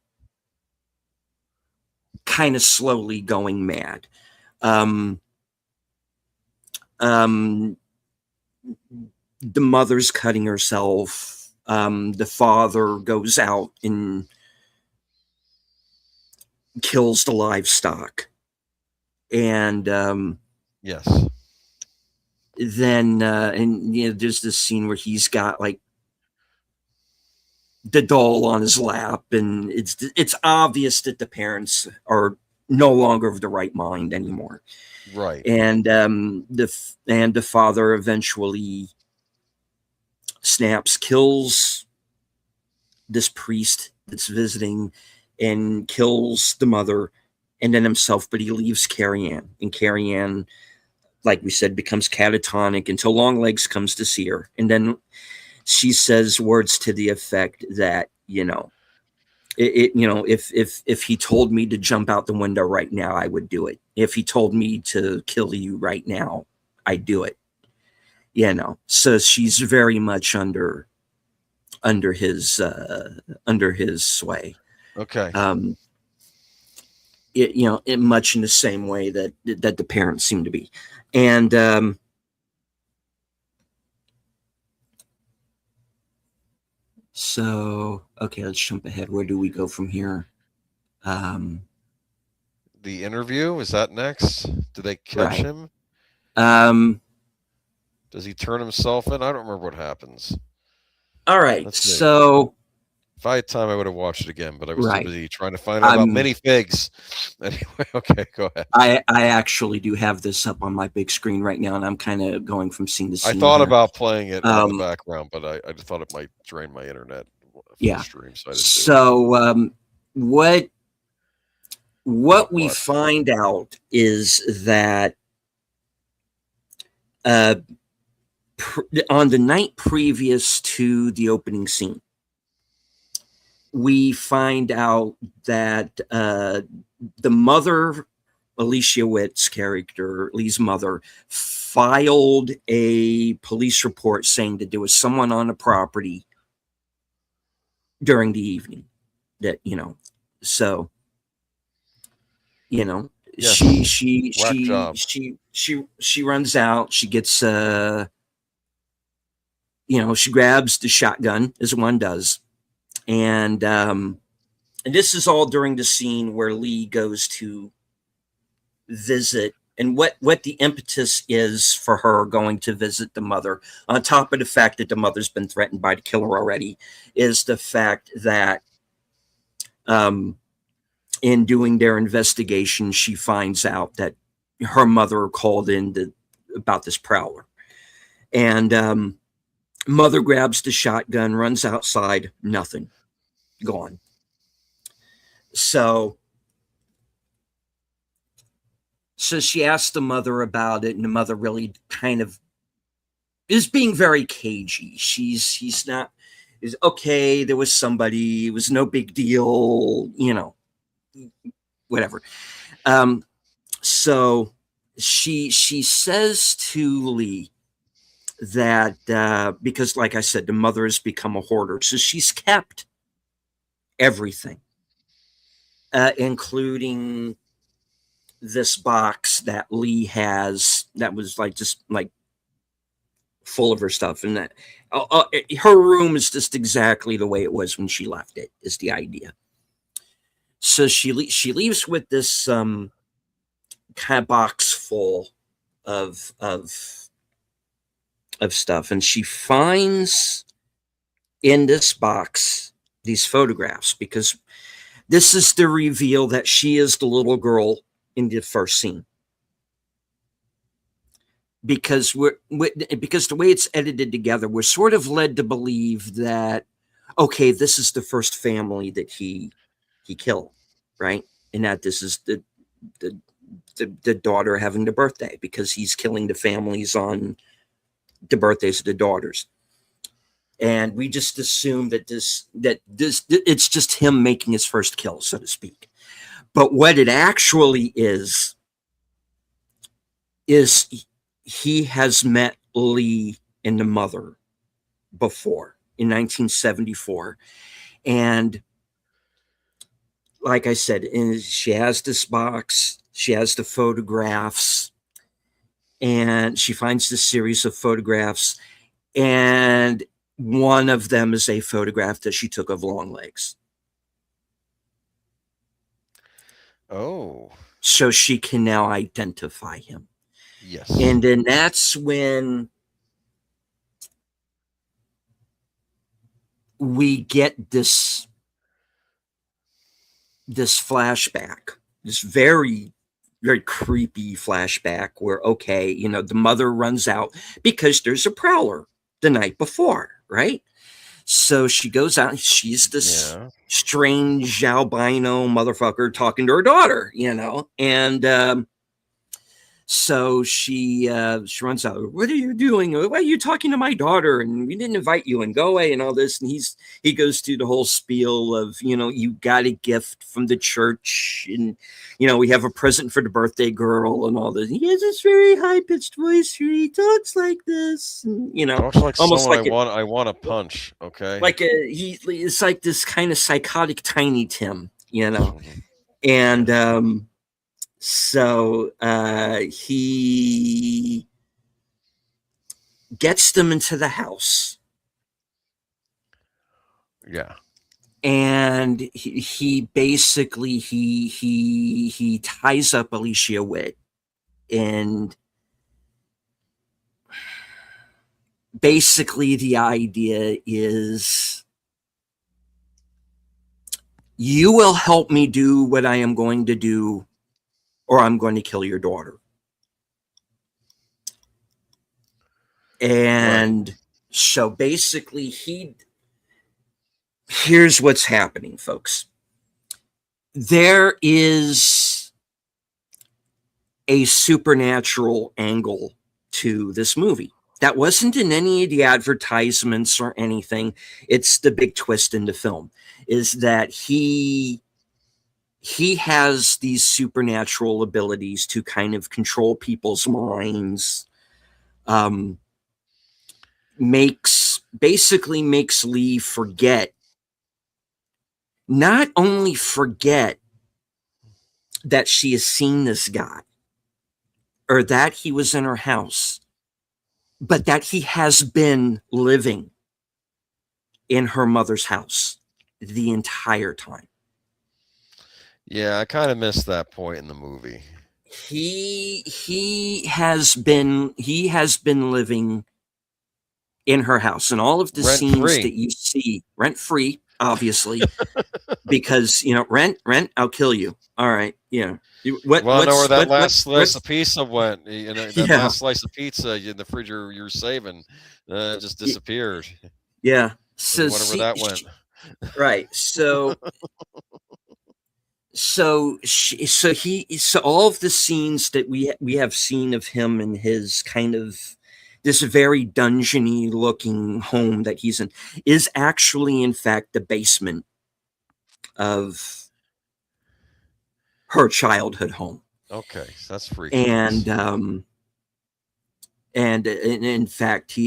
kind of slowly going mad. Um, um, the mother's cutting herself. The father goes out and kills the livestock. And Yes. then, and you know, there's this scene where he's got like the doll on his lap, and it's obvious that the parents are no longer of the right mind anymore. Right. And the father eventually snaps, kills this priest that's visiting, and kills the mother, and then himself. But he leaves Carrie Ann, and Carrie Ann, like we said, becomes catatonic until Longlegs comes to see her, and then she says words to the effect that, you know, you know, if he told me to jump out the window right now, I would do it. If he told me to kill you right now, I'd do it. You know, so she's very much under his sway. Okay. You know, much in the same way that the parents seem to be. And so, okay, let's jump ahead. Where do we go from here? The interview, is that next? Do they catch Right. him? Does he turn himself in? I don't remember what happens. All right. Let's see. So if I had time, I would have watched it again, but I was too Right. busy trying to find out about minifigs. Anyway, okay, go ahead. I actually do have this up on my big screen right now, and I'm kind of going from scene to scene. I thought here. about playing it in the background, but I just thought it might drain my internet. Yeah. Stream, so what we find out is that on the night previous to the opening scene, we find out that the mother, Alicia Witt's character, Lee's mother, filed a police report saying that there was someone on the property during the evening. That, you know, so, you know, yes. she runs out. She gets you know, she grabs the shotgun, as one does. And this is all during the scene where Lee goes to visit, and what the impetus is for her going to visit the mother, on top of the fact that the mother's been threatened by the killer already, is the fact that in doing their investigation, she finds out that her mother called in about this prowler. And mother grabs the shotgun, runs outside, nothing, gone. So she asked the mother about it, and the mother really kind of is being very cagey. He's not, is okay, there was somebody, it was no big deal, you know, whatever. So she says to Lee that because, like I said, the mother has become a hoarder, so she's kept everything, including this box that Lee has that was like just like full of her stuff, and that her room is just exactly the way it was when she left it, is the idea. So she leaves with this kind of box full of stuff, and she finds in this box these photographs, because this is the reveal that she is the little girl in the first scene. Because because the way it's edited together, we're sort of led to believe that, okay, this is the first family that he killed, right? And that this is the daughter having the birthday, because he's killing the families on the birthdays of the daughters. And we just assume that this it's just him making his first kill, so to speak. But what it actually is he has met Lee and the mother before in 1974. And like I said, she has this box, she has the photographs, and she finds this series of photographs, and one of them is a photograph that she took of Longlegs. Oh. So she can now identify him. Yes. And then that's when we get this flashback, this very, very creepy flashback where, okay, you know, the mother runs out because there's a prowler the night before, right? So she goes out and she's this strange albino motherfucker talking to her daughter, you know, and so she runs out. What are you doing? Why are you talking to my daughter? And we didn't invite you, and go away and all this. And he goes through the whole spiel of, you know, you got a gift from the church, and you know, we have a present for the birthday girl and all this. He has this very high pitched voice. He talks like this, and, you know, talks like almost like I want to punch. Okay, like it's like this kind of psychotic Tiny Tim, you know, and so he gets them into the house. Yeah. And he basically he ties up Alicia Witt, and basically the idea is, you will help me do what I am going to do, or I'm going to kill your daughter. And so basically here's what's happening, folks. There is a supernatural angle to this movie that wasn't in any of the advertisements or anything. It's the big twist in the film, is that he has these supernatural abilities to kind of control people's minds, makes Lee not only forget that she has seen this guy or that he was in her house, but that he has been living in her mother's house the entire time. Yeah, I kind of missed that point in the movie. He has been living in her house, and all of the scenes that you see rent-free, obviously, because, you know, rent, I'll kill you. All right, yeah. Know where that last slice of pizza went? You know, that last slice of pizza in the fridge you're saving just disappeared. Yeah. So whenever that went. Right. So all of the scenes that we have seen of him in his kind of this very dungeony looking home that he's in is actually, in fact, the basement of her childhood home. Okay, so that's freaky. And in fact,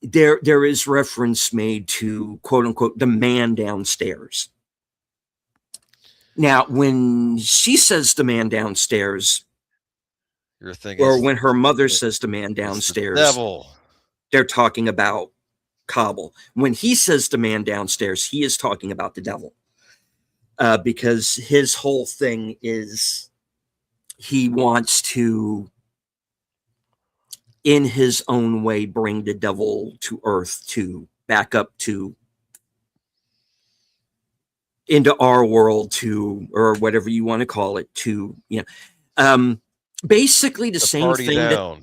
there is reference made to, quote unquote, the man downstairs. Now, when she says the man downstairs, you're thinking, or when her mother says the man downstairs, the devil, they're talking about Cobble. When he says the man downstairs, he is talking about the devil, because his whole thing is he wants to, in his own way, bring the devil to earth, to back up to into our world, to, or whatever you want to call it, to, you know, basically the same thing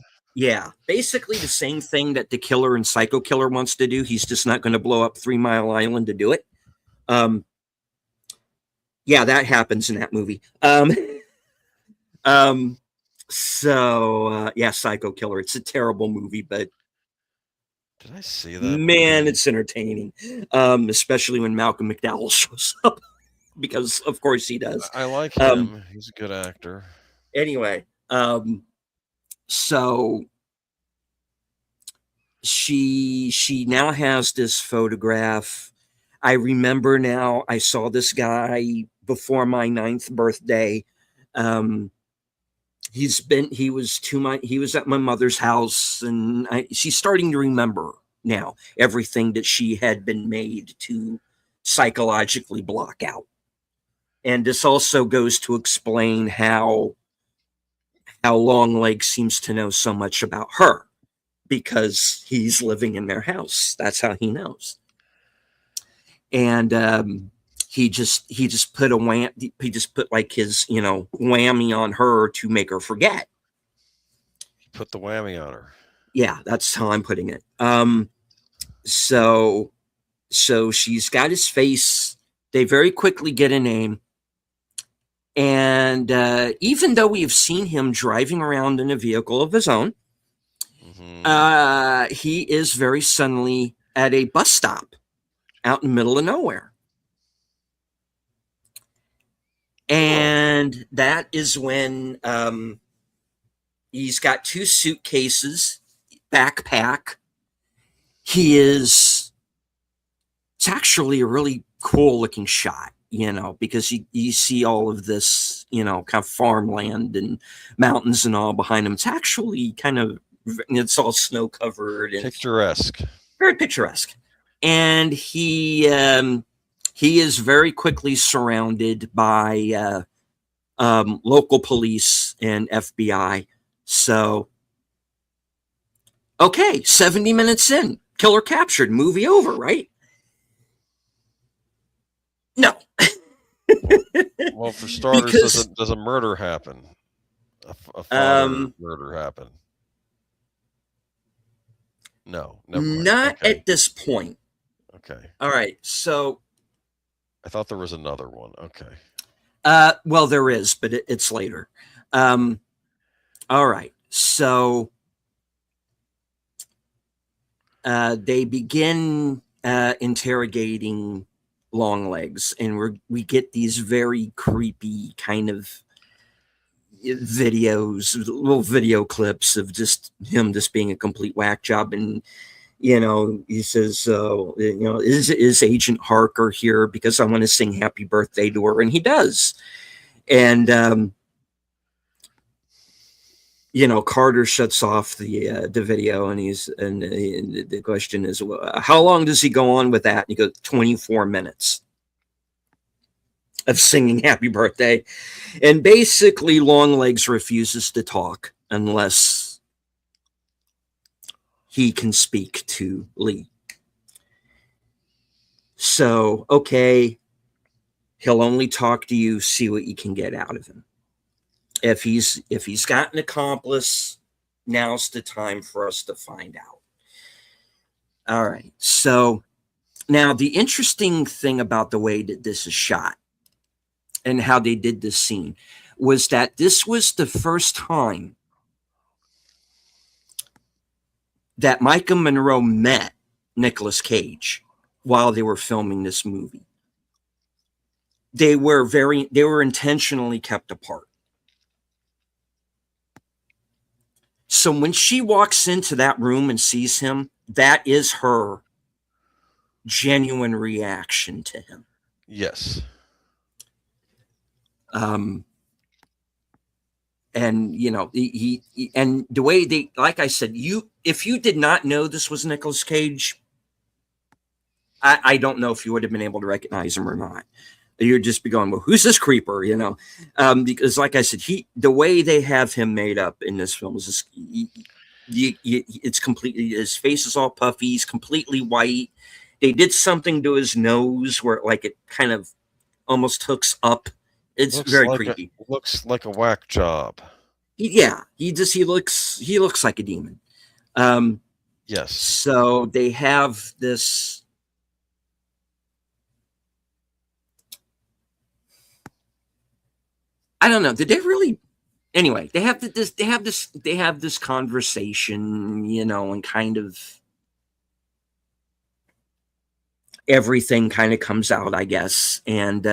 basically the same thing that the killer in Psycho Killer wants to do. He's just not going to blow up 3 Mile Island to do it. Yeah, that happens in that movie. So yeah, Psycho Killer. It's a terrible movie, but Did I see that man, movie? it's entertaining. Especially when Malcolm McDowell shows up, because of course he does. I like Um, him. He's a good actor. anyway, so she now has this photograph. I remember now. I saw this guy before my 9th birthday. Um, he was at my mother's house, and she's starting to remember now everything that she had been made to psychologically block out. And this also goes to explain how Longlegs seems to know so much about her, because he's living in their house. That's how he knows. And he just put he just put like his whammy on her to make her forget. He put the whammy on her. Yeah, that's how I'm putting it. So she's got his face. They very quickly get a name. And even though we have seen him driving around in a vehicle of his own, he is very suddenly at a bus stop out in the middle of nowhere. And that is when he's got 2 suitcases, backpack. It's actually a really cool looking shot, because you see all of this, kind of farmland and mountains and all behind him. It's actually it's all snow covered and Picturesque. very picturesque. And he is very quickly surrounded by local police and FBI. So, okay, 70 minutes in, killer captured, movie over, right? No. Well, for starters, does a murder happen? A father murder happen? No, never mind. Not at this point. Okay. All right. So I thought there was another one. Okay. Well, there is, but it's later. All right. So they begin interrogating Longlegs, and we get these very creepy kind of videos, little video clips of just him just being a complete whack job. And he says, is Agent Harker here, because I want to sing happy birthday to her? And he does. And Carter shuts off the video, and the question is, well, how long does he go on with that? And he goes, 24 minutes of singing happy birthday. And basically Longlegs refuses to talk unless he can speak to Lee. So, okay, he'll only talk to you, see what you can get out of him. If he's got an accomplice, now's the time for us to find out. All right. So now the interesting thing about the way that this is shot and how they did this scene was that this was the first time that Micah Monroe met Nicolas Cage while they were filming this movie. They were intentionally kept apart. So when she walks into that room and sees him, that is her genuine reaction to him. Yes. And he and the way they, like I said, if you did not know this was Nicolas Cage, I don't know if you would have been able to recognize him or not. You'd just be going, well, who's this creeper? Because like I said, the way they have him made up in this film is just, it's completely, his face is all puffy, he's completely white. They did something to his nose where it kind of almost hooks up. It's very creepy. Looks like a whack job. He looks like a demon. Yes. So they have this. I don't know. Did they really anyway, they have this conversation, and kind of everything kind of comes out, I guess. And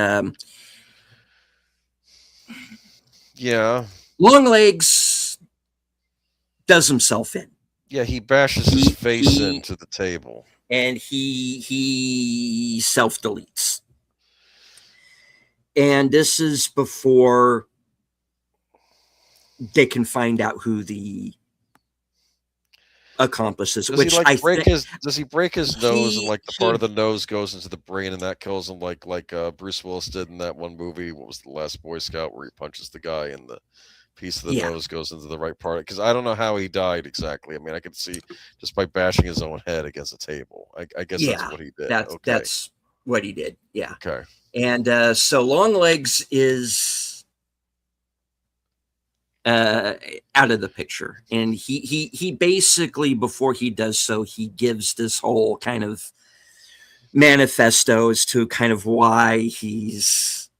Yeah. Longlegs does himself in. Yeah, he bashes his face into the table. And he self-deletes. And this is before they can find out who the accomplice is. Does he break his nose, and like the part of the nose goes into the brain and that kills him, like Bruce Willis did in that one movie? What was The Last Boy Scout, where he punches the guy and the piece of the nose goes into the right part? Because I don't know how he died exactly. I mean, I could see just by bashing his own head against a table. I guess that's what he did. That's what he did. Yeah. Okay. And so Longlegs is out of the picture, and he basically, before he does so, he gives this whole kind of manifesto as to kind of why he's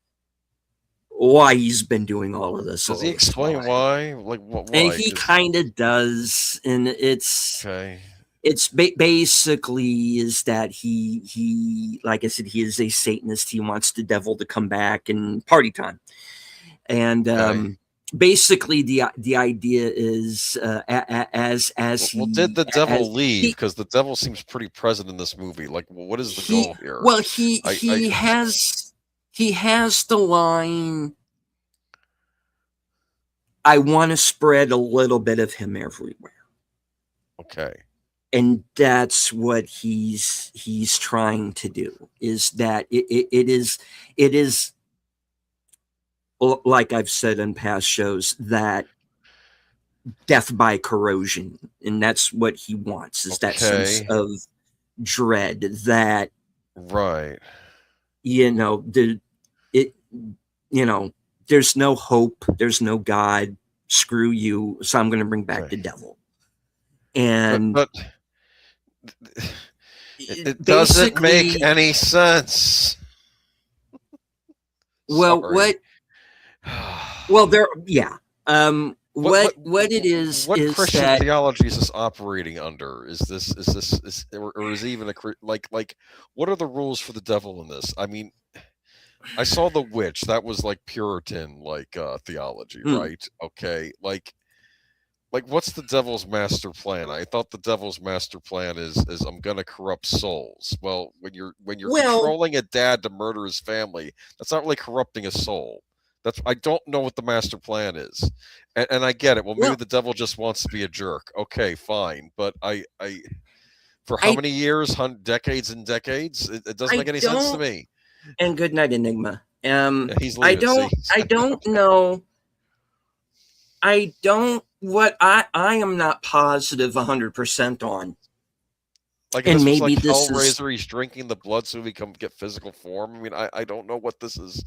been doing all of this. Does he explain why? Like what? Why? And he kind of does, and it's okay. It's basically is that he, like I said, he is a Satanist. He wants the devil to come back and party time. And basically the idea is did the devil leave? Because the devil seems pretty present in this movie. Like, what is the goal here? Well, he has the line, "I want to spread a little bit of him everywhere." Okay. And that's what he's trying to do, is that it is like I've said in past shows, that death by corrosion. And that's what he wants, is that sense of dread that, right. There's no hope. There's no God. Screw you. So I'm going to bring back the devil. And but it doesn't make any sense. Well, what it is, what is Christian that theology is this operating under? Is or is even like what are the rules for the devil in this? I mean, I saw The Witch. That was like Puritan theology, right? Okay, like what's the devil's master plan? I thought the devil's master plan is I'm gonna corrupt souls. Well, when you're controlling a dad to murder his family, that's not really corrupting a soul. I don't know what the master plan is, and I get it. Well, maybe the devil just wants to be a jerk. Okay, fine, but for how many years, decades and decades? It doesn't make any sense to me. And good night, Enigma. He's leaving, I don't know. What I am not positive 100% on. Like, and maybe like this Hellraiser, he's drinking the blood so he can get physical form. I mean, I don't know what this is.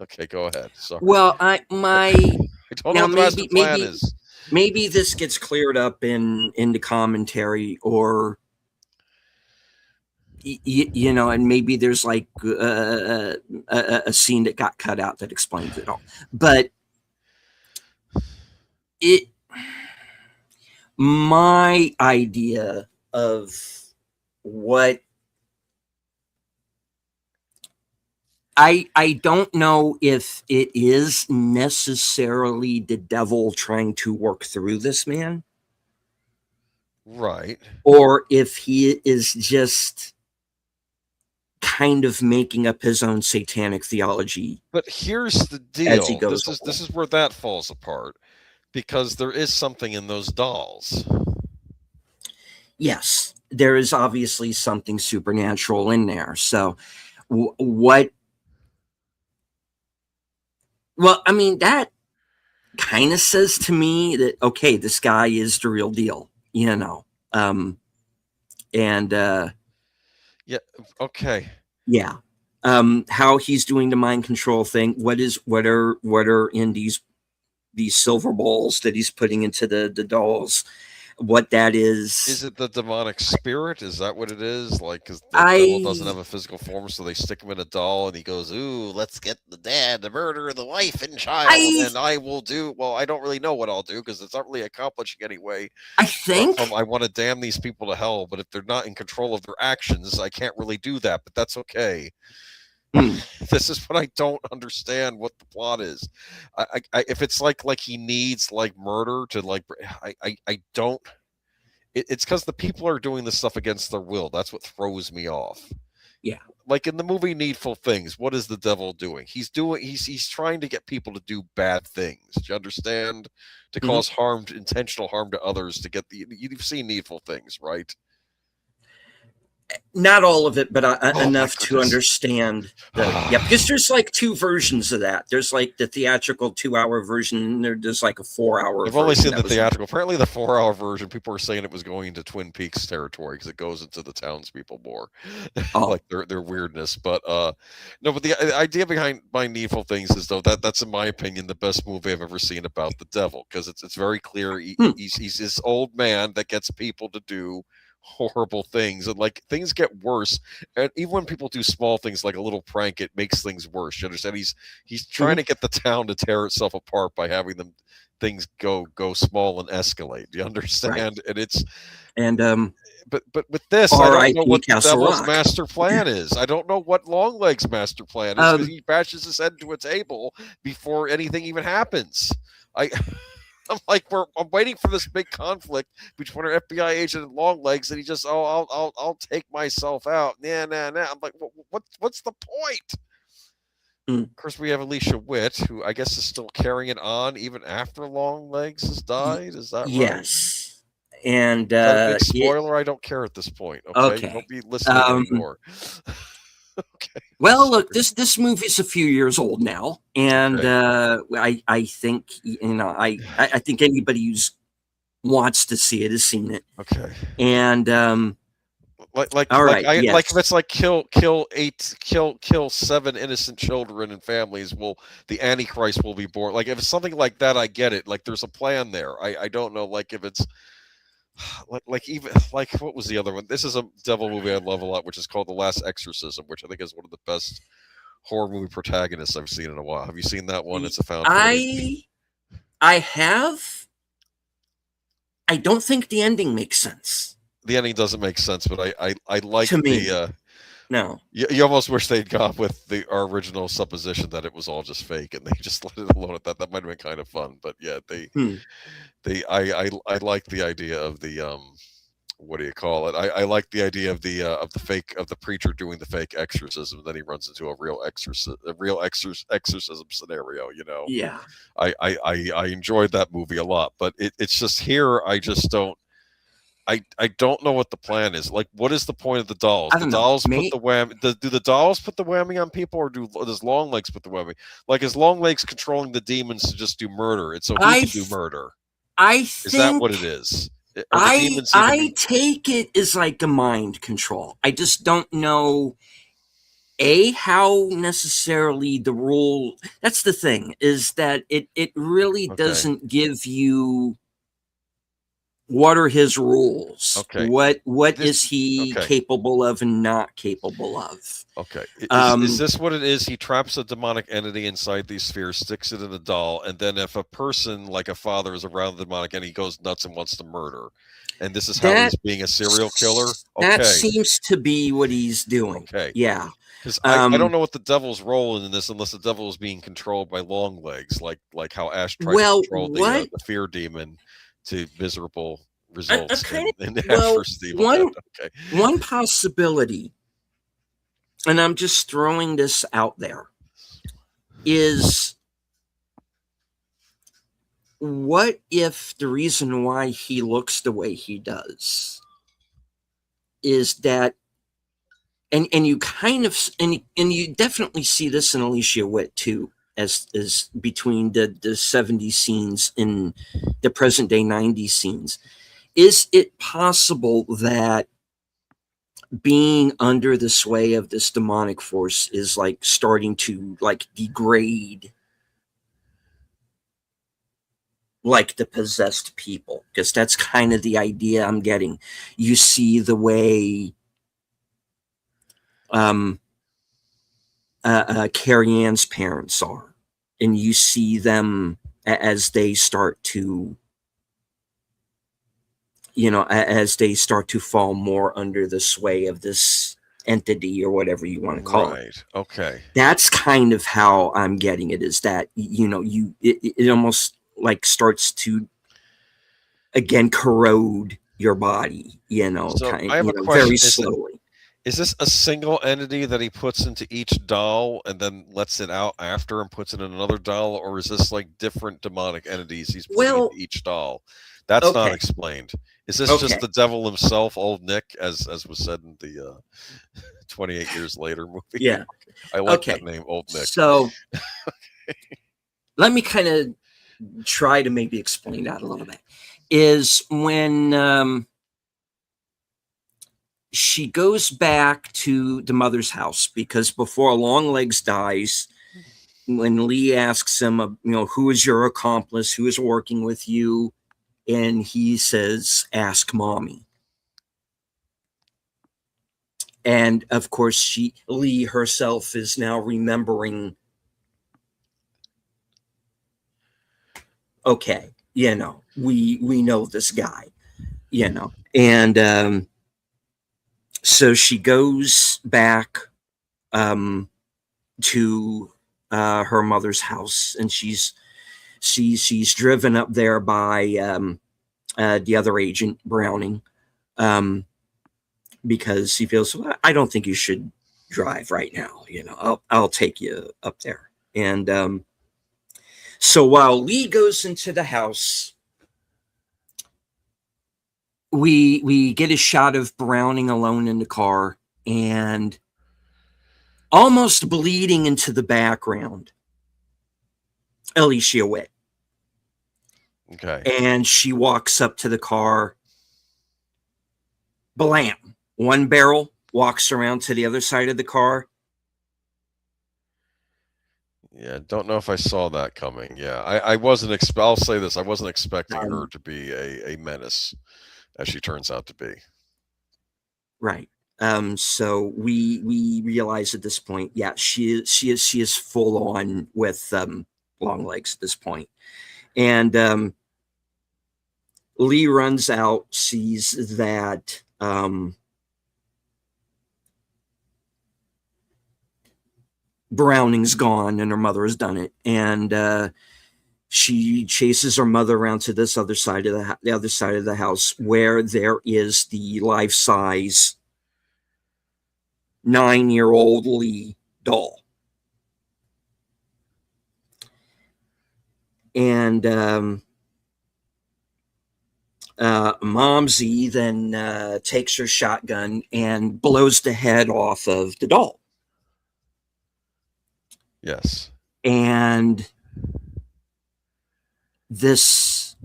Okay, go ahead. Sorry. Well, I don't know what the master plan is. Maybe this gets cleared up in the commentary, or and maybe there's like a scene that got cut out that explains it all. But my idea of what I don't know if it is necessarily the devil trying to work through this man, right? Or if he is just kind of making up his own satanic theology. But here's the deal: this is where that falls apart, because there is something in those dolls. Yes, there is obviously something supernatural in there. So what? Well, I mean, that kind of says to me that, okay, this guy is the real deal, Yeah. Okay. Yeah. How he's doing the mind control thing. What are in these silver balls that he's putting into the dolls? what that Is is. it the demonic spirit? Is that what it is? Like, because the devil doesn't have a physical form, so they stick him in a doll, and he goes, "Ooh, let's get the dad to murder the wife and child, and I will do." Well, I don't really know what I'll do because it's not really accomplishing anyway. I think I want to damn these people to hell, but if they're not in control of their actions, I can't really do that. But that's okay. This is what I don't understand what the plot is. If it's like he needs like murder to like, I don't. It's because the people are doing this stuff against their will. That's what throws me off. Yeah. Like in the movie Needful Things, what is the devil doing? He's trying to get people to do bad things. Do you understand? To cause harm, intentional harm to others. To get you've seen Needful Things, right? Not all of it, but enough to understand. Because there's like two versions of that. There's like the theatrical 2-hour version, and there's like a 4-hour. I've only seen the theatrical. Apparently, the 4-hour version, people are saying it was going into Twin Peaks territory because it goes into the townspeople more, like their weirdness. But no, but the idea behind Needful Things is though that's in my opinion the best movie I've ever seen about the devil because it's very clear he's this old man that gets people to do horrible things, and like things get worse, and even when people do small things like a little prank, it makes things worse. You understand? He's trying to get the town to tear itself apart by having them things go small and escalate. Do you understand? Right. But with this, I don't know what the devil's master plan is. I don't know what Longlegs' master plan is because he bashes his head into a table before anything even happens. I'm like, I'm waiting for this big conflict between our FBI agent and Longlegs, and he just, I'll take myself out. Nah. I'm like, what's the point? Of course, we have Alicia Witt, who I guess is still carrying it on even after Longlegs has died. Is that right? Yes. And a big spoiler. I don't care at this point. Okay. Don't be listening anymore. Okay. Well, look, this movie's a few years old now, and I think I think anybody who wants to see it has seen it. Okay. And if it's like kill 7 innocent children and families, the Antichrist will be born. Like if it's something like that, I get it. Like there's a plan there. I don't know. Like if it's. Like what was the other one? This is a devil movie I love a lot, which is called The Last Exorcism, which I think is one of the best horror movie protagonists I've seen in a while. Have you seen that one? It's a found footage. I have. I don't think the ending makes sense. The ending doesn't make sense, but I like the. No. You almost wish they'd gone with our original supposition that it was all just fake, and they just let it alone at that. That might have been kind of fun, but yeah, I like the idea of the what do you call it? I like the idea of the preacher doing the fake exorcism. Then he runs into a real exorcism scenario. You know? Yeah. I enjoyed that movie a lot, but it's just here. I just don't. I don't know what the plan is. Like, what is the point of the dolls? The dolls put the whammy. Do the dolls put the whammy on people, or does Longlegs put the whammy? Like, is Longlegs controlling the demons to just do murder? It's so he can do murder. Is that what it is? I take it as like a mind control. I just don't know how necessarily the rule. That's the thing, is that it really doesn't give you what are his rules. Okay. What is he capable of and not capable of? Okay. Is this what it is? He traps a demonic entity inside these spheres, sticks it in a doll, and then if a person like a father is around the demonic entity, he goes nuts and wants to murder. And this is how he's being a serial killer? Okay. That seems to be what he's doing. Okay. Yeah. Because I don't know what the devil's role in this, unless the devil is being controlled by Longlegs, like how Ash tried to control the fear demon to miserable results. One possibility, and I'm just throwing this out there, is what if the reason why he looks the way he does is that, and you kind of, and you definitely see this in Alicia Witt too, as between the 70s scenes and the present day 90s scenes. Is it possible that being under the sway of this demonic force is like starting to like degrade like the possessed people, because that's kind of the idea I'm getting. You see the way Carrie Ann's parents are, and you see them as they start to, as they start to fall more under the sway of this entity or whatever you want to call it. Right. Okay. That's kind of how I'm getting it, is that, it almost like starts to again corrode your body, So kind, I have a very question. slowly. Is this a single entity that he puts into each doll and then lets it out after and puts it in another doll, or is this like different demonic entities he's putting into Well, each doll? That's not okay, explained. Is this just okay, the devil himself, Old Nick, as was said in the 28 Years Later movie? yeah, I like that okay. name, Old Nick. So let me kind of try to maybe explain that a little bit. Is when she goes back to the mother's house, because before Longlegs dies, when Lee asks him, who is your accomplice, who is working with you, and he says, ask mommy. And of course, Lee herself is now remembering, okay, we know this guy, and so she goes back to her mother's house, and she's driven up there by the other agent, Browning, because he feels, well, I don't think you should drive right now. I'll take you up there. And so while Lee goes into the house, we get a shot of Browning alone in the car, and almost bleeding into the background, Alicia Witt. Okay. And she walks up to the car. Blam. One barrel, walks around to the other side of the car. Yeah, don't know if I saw that coming. Yeah, I wasn't. I'll say this: I wasn't expecting her to be a menace, as she turns out to be. Right. So we realize at this point, yeah, she is full on with Longlegs at this point, and Lee runs out, sees that Browning's gone and her mother has done it, and she chases her mother around to this other side of the other side of the house, where there is the life-size 9-year-old Lee doll. And Momsy then takes her shotgun and blows the head off of the doll. Yes. And this,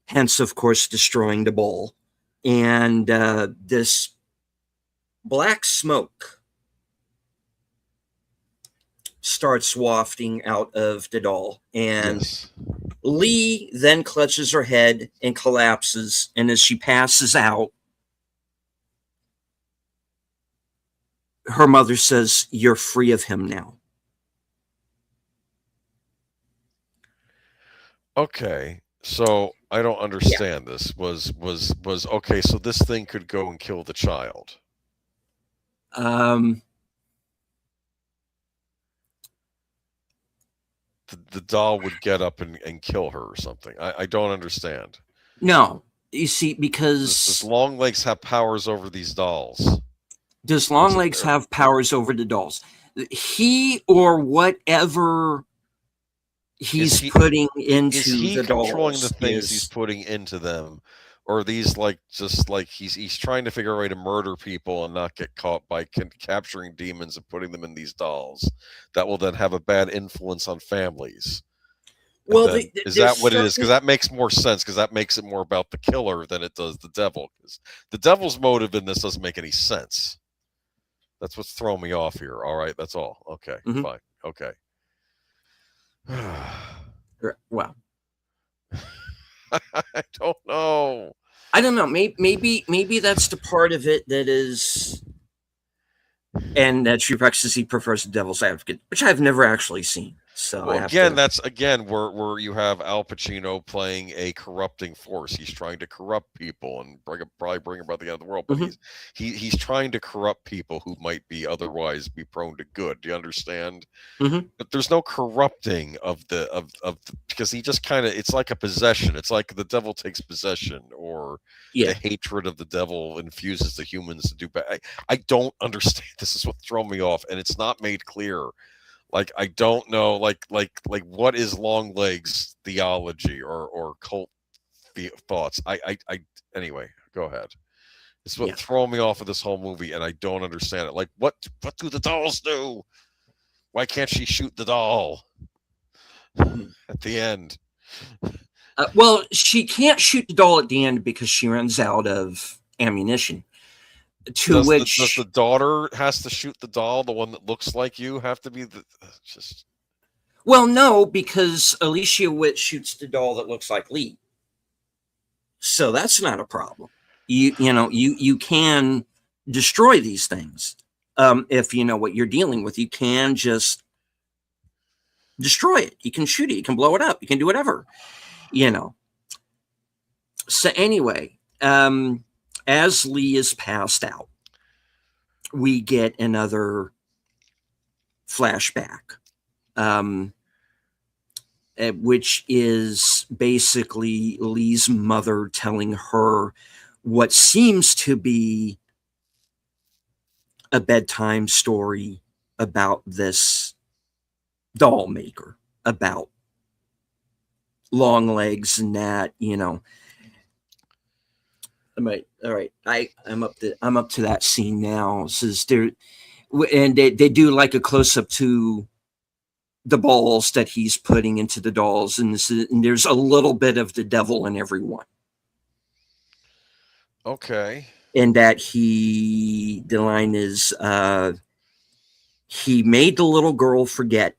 hence, of course, destroying the bowl. And this black smoke starts wafting out of the doll. And yes. Lee then clutches her head and collapses. And as she passes out, her mother says, "You're free of him now." Okay, so I don't understand this. Was okay, so this thing could go and kill the child. The doll would get up and kill her or something. I don't understand. No, you see, because does Longlegs have powers over these dolls? Does Longlegs have powers over the dolls? He, or whatever he's putting into the dolls, controlling the things he's putting into them, or are these like just like he's trying to figure out a way to murder people and not get caught by capturing demons and putting them in these dolls that will then have a bad influence on families? Well, is that what it is? Because that makes more sense, because that makes it more about the killer than it does the devil, because the devil's motive in this doesn't make any sense. That's what's throwing me off here. All right, that's all. Okay, fine. Okay. Well, I don't know. I don't know. Maybe that's the part of it that is, and that she practices prefers the Devil's Advocate, which I've never actually seen. So I Well, have again, to. that's again where you have Al Pacino playing a corrupting force. He's trying to corrupt people and probably bring about the end of the world. But Mhm. he's trying to corrupt people who might be otherwise be prone to good. Do you understand? Mhm. But there's no corrupting because he just kind of, it's like a possession. It's like the devil takes possession, or Yeah. the hatred of the devil infuses the humans to do bad. I don't understand. This is what's throwing me off, and it's not made clear. Like, I don't know, like what is Longlegs theology or cult thoughts? Anyway, go ahead. It's what Yeah. throwing me off of this whole movie, and I don't understand it. Like, what do the dolls do? Why can't she shoot the doll at the end? Well, she can't shoot the doll at the end because she runs out of ammunition. To Does which, the daughter has to shoot the doll? The one that looks like you have to be the just. well, no, because Alicia Witt shoots the doll that looks like Lee, so that's not a problem. You can destroy these things if you know what you're dealing with. You can just destroy it. You can shoot it. You can blow it up. You can do whatever. So anyway, as Lee is passed out, we get another flashback, which is basically Lee's mother telling her what seems to be a bedtime story about this doll maker, about Longlegs, and that, all right. I'm up to that scene now. Says there, and they do like a close up to the balls that he's putting into the dolls, and there's a little bit of the devil in everyone. Okay. And that the line is, he made the little girl forget.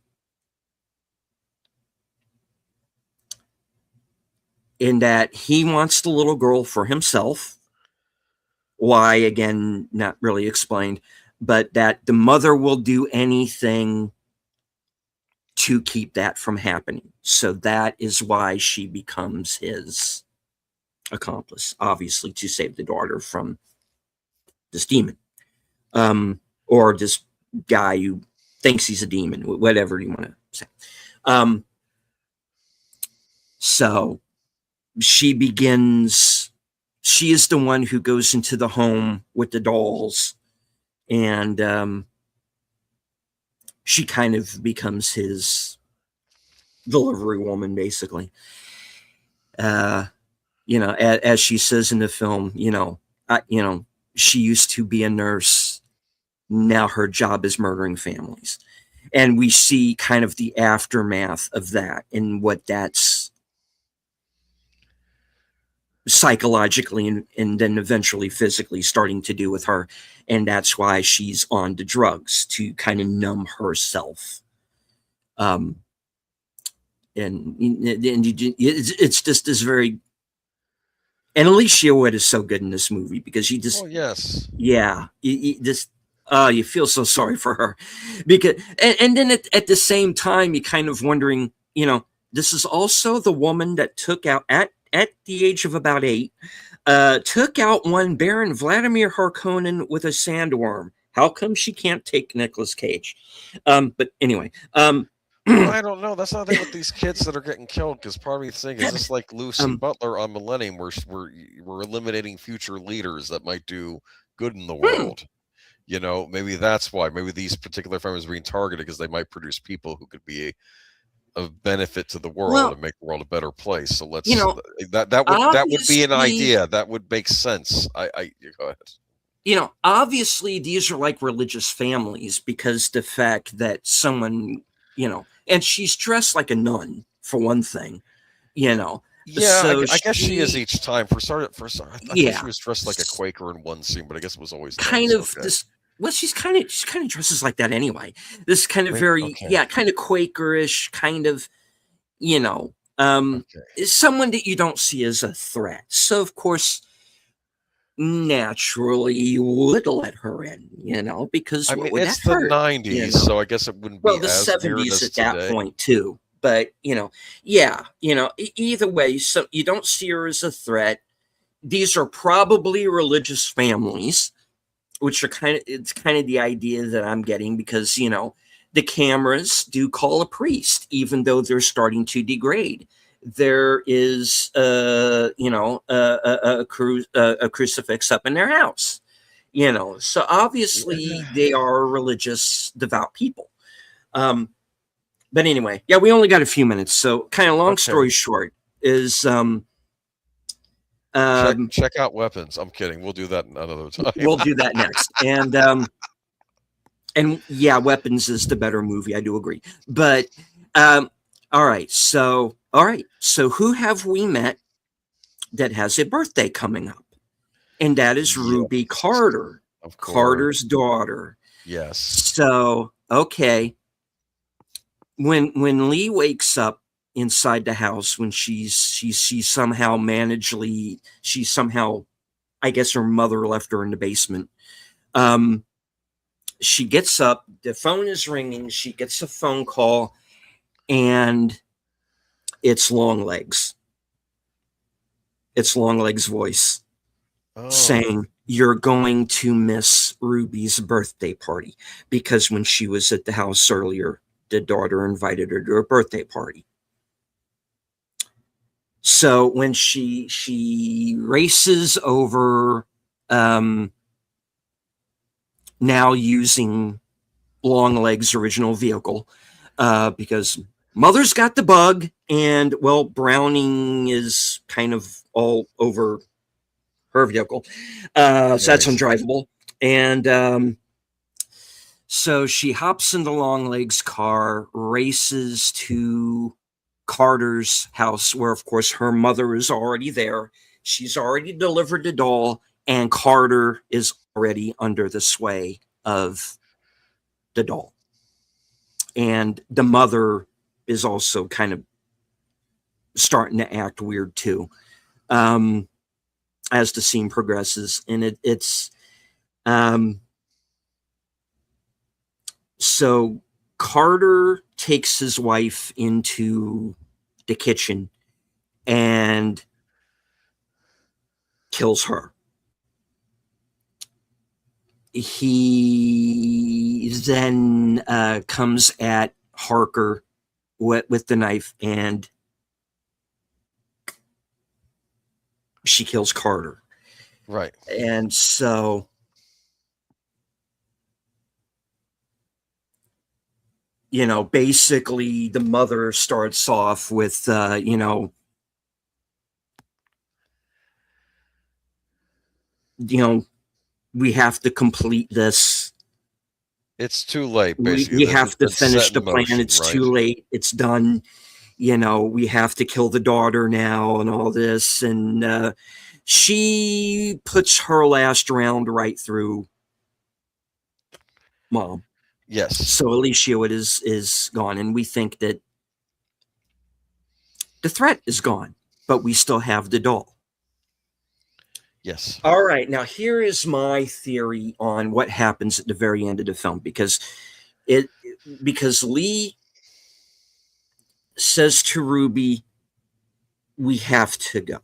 In that he wants the little girl for himself. Why, again, not really explained, but that the mother will do anything to keep that from happening. So that is why she becomes his accomplice, obviously, to save the daughter from this demon, or this guy who thinks he's a demon, whatever you want to say. So she is the one who goes into the home with the dolls, and she kind of becomes his delivery woman, basically. As she says in the film, she used to be a nurse. Now her job is murdering families. And we see kind of the aftermath of that and what that's psychologically and then eventually physically starting to do with her. And that's why she's on the drugs, to kind of numb herself. And it's just this very, and Alicia Witt is so good in this movie because she just, yes, yeah, you feel so sorry for her, because, and then at the same time, you kind of wondering, this is also the woman that took out at the age of about 8, took out one Baron Vladimir Harkonnen with a sandworm. How come she can't take Nicolas Cage? But anyway, I don't know. That's not the thing with these kids that are getting killed. Because part of me thinking, is this like Lucy Butler on Millennium, where we're eliminating future leaders that might do good in the world? Maybe that's why. Maybe these particular families are being targeted because they might produce people who could be of benefit to the world and make the world a better place. So let's that would be an idea that would make sense. I go ahead. Obviously these are like religious families, because the fact that someone, and she's dressed like a nun for one thing, Yeah, so I guess she is each time. I thought she was dressed like a Quaker in one scene, but I guess it was always kind of this. Well, she's kind of dresses like that anyway. This kind of very, kind of Quakerish, kind of, um, Okay. is someone that you don't see as a threat. So, of course, naturally, you would let her in, because I what mean, would that it's the hurt? You 90s, know, so I guess it wouldn't well, be the as weird 70s as at that today. point, too. But, yeah, either way, so you don't see her as a threat. These are probably religious families, which are it's kind of the idea that I'm getting because, the cameras do call a priest, even though they're starting to degrade. There is, a crucifix up in their house, so obviously they are religious, devout people. Um, but anyway, yeah, we only got a few minutes. So, kind of long Okay. story short, is Check out Weapons. I'm kidding. We'll do that another time. we'll do that next. And yeah, Weapons is the better movie. I do agree. But all right. So who have we met that has a birthday coming up? And that is Ruby Yes, Carter, of course. Carter's daughter. Yes. So, okay. When Lee wakes up inside the house, when she somehow I guess her mother left her in the basement. She gets up, the phone is ringing, she gets a phone call, and it's Longlegs. It's Longlegs' voice Oh, saying, "You're going to miss Ruby's birthday party," because when she was at the house earlier, the daughter invited her to a birthday party. So when she races over, now using Longlegs' original vehicle, because Mother's got the bug, and well, Browning is kind of all over her vehicle, so that's nice. undrivable. And so she hops into Longlegs' car, races to Carter's house, where, of course, her mother is already there. She's already delivered the doll, and Carter is already under the sway of the doll. And the mother is also kind of starting to act weird, too, as the scene progresses. And it's so Carter takes his wife into the kitchen and kills her. He then comes at Harker with the knife, and she kills Carter. Right. And so, basically the mother starts off with, we have to complete this. It's too late, We, basically. we have to It's set finish the in plan. motion, It's right? too late. It's done. We have to kill the daughter now and all this. And she puts her last round right through Mom. Yes. So Alicia is gone. And we think that the threat is gone, but we still have the doll. Yes. All right. Now, here is my theory on what happens at the very end of the film, because Lee says to Ruby, "We have to go.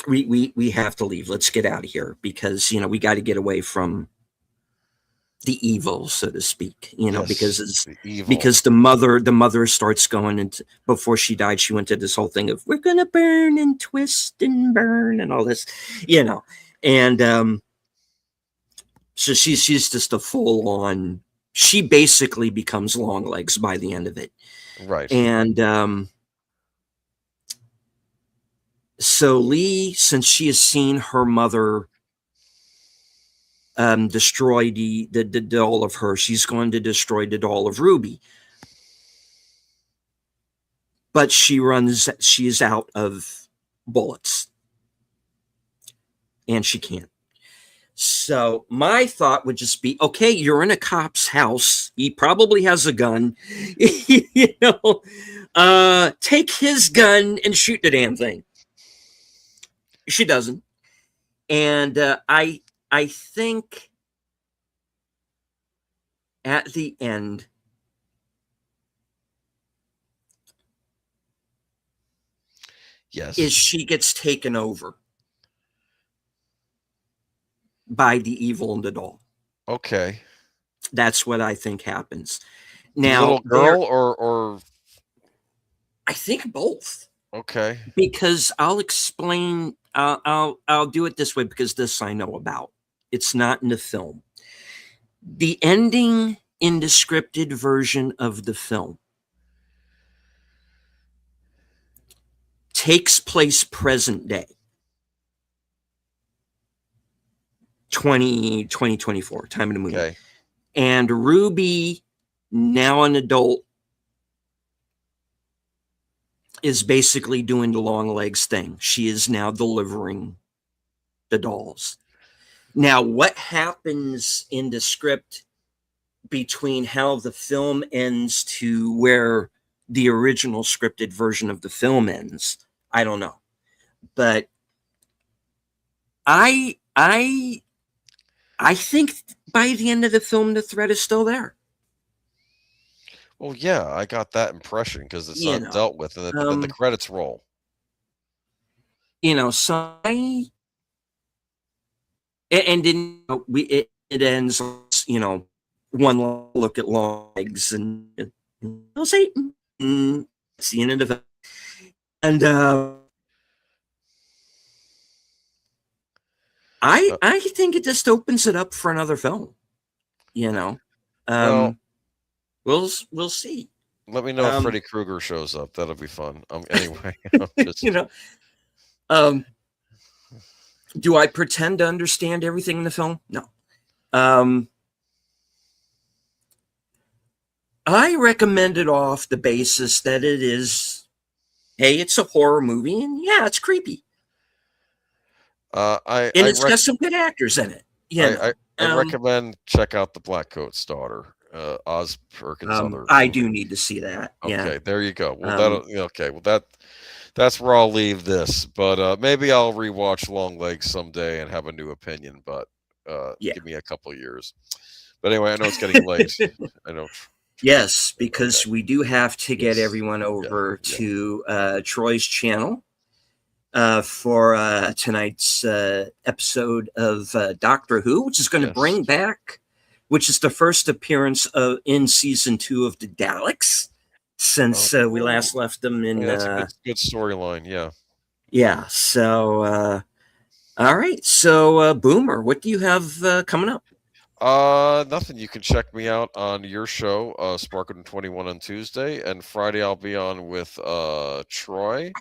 We have to leave. Let's get out of here, because we got to get away from the evil, so to speak. Yes. Because The evil. because the mother starts going into, before she died, she went to this whole thing of, we're gonna burn and twist and burn and all this, and so she's just a full on. She basically becomes Longlegs by the end of it, Right. and so Lee, since she has seen her mother destroy the doll of her, she's going to destroy the doll of Ruby. But she is out of bullets. And she can't. So my thought would just be, okay, you're in a cop's house. He probably has a gun. Take his gun and shoot the damn thing. She doesn't. And I think at the end, Yes. is she gets taken over by the evil and the doll. Okay. That's what I think happens. The Now, little girl or I think both. okay. Because I'll explain. I'll do it this way because this I know about. It's not in the film. The ending in the scripted version of the film takes place present day. 2024, time of the movie. Okay. And Ruby, now an adult, is basically doing the long legs thing. She is now delivering the dolls. Now, what happens in the script between how the film ends to where the original scripted version of the film ends, I don't know. But I think by the end of the film, the threat is still there. Well, yeah, I got that impression because it's not dealt with, and then the credits roll. So and then it ends, one look at long legs, and I'll say it's the end of it. And I think it just opens it up for another film. Well, we'll see. Let me know if Freddy Krueger shows up. That'll be fun. Anyway, do I pretend to understand everything in the film? No. I recommend it off the basis that it is, hey, it's a horror movie, and yeah, it's creepy. It's got some good actors in it. I recommend check out The Black Coat's Daughter, Oz Perkins. I do need to see that. Okay, there you go. Well, that's where I'll leave this. But maybe I'll rewatch Long Legs someday and have a new opinion. But give me a couple of years. But anyway, I know it's getting late. I know. Yes, because we do have to get everyone over to Troy's channel for tonight's episode of Doctor Who, which is going to bring back, which is the first appearance in season 2 of the Daleks since we last left them in. That's a good storyline. Yeah. Yeah. So, all right. So, Boomer, what do you have coming up? Nothing. You can check me out on your show, Sparkle 21 on Tuesday, and Friday I'll be on with Troy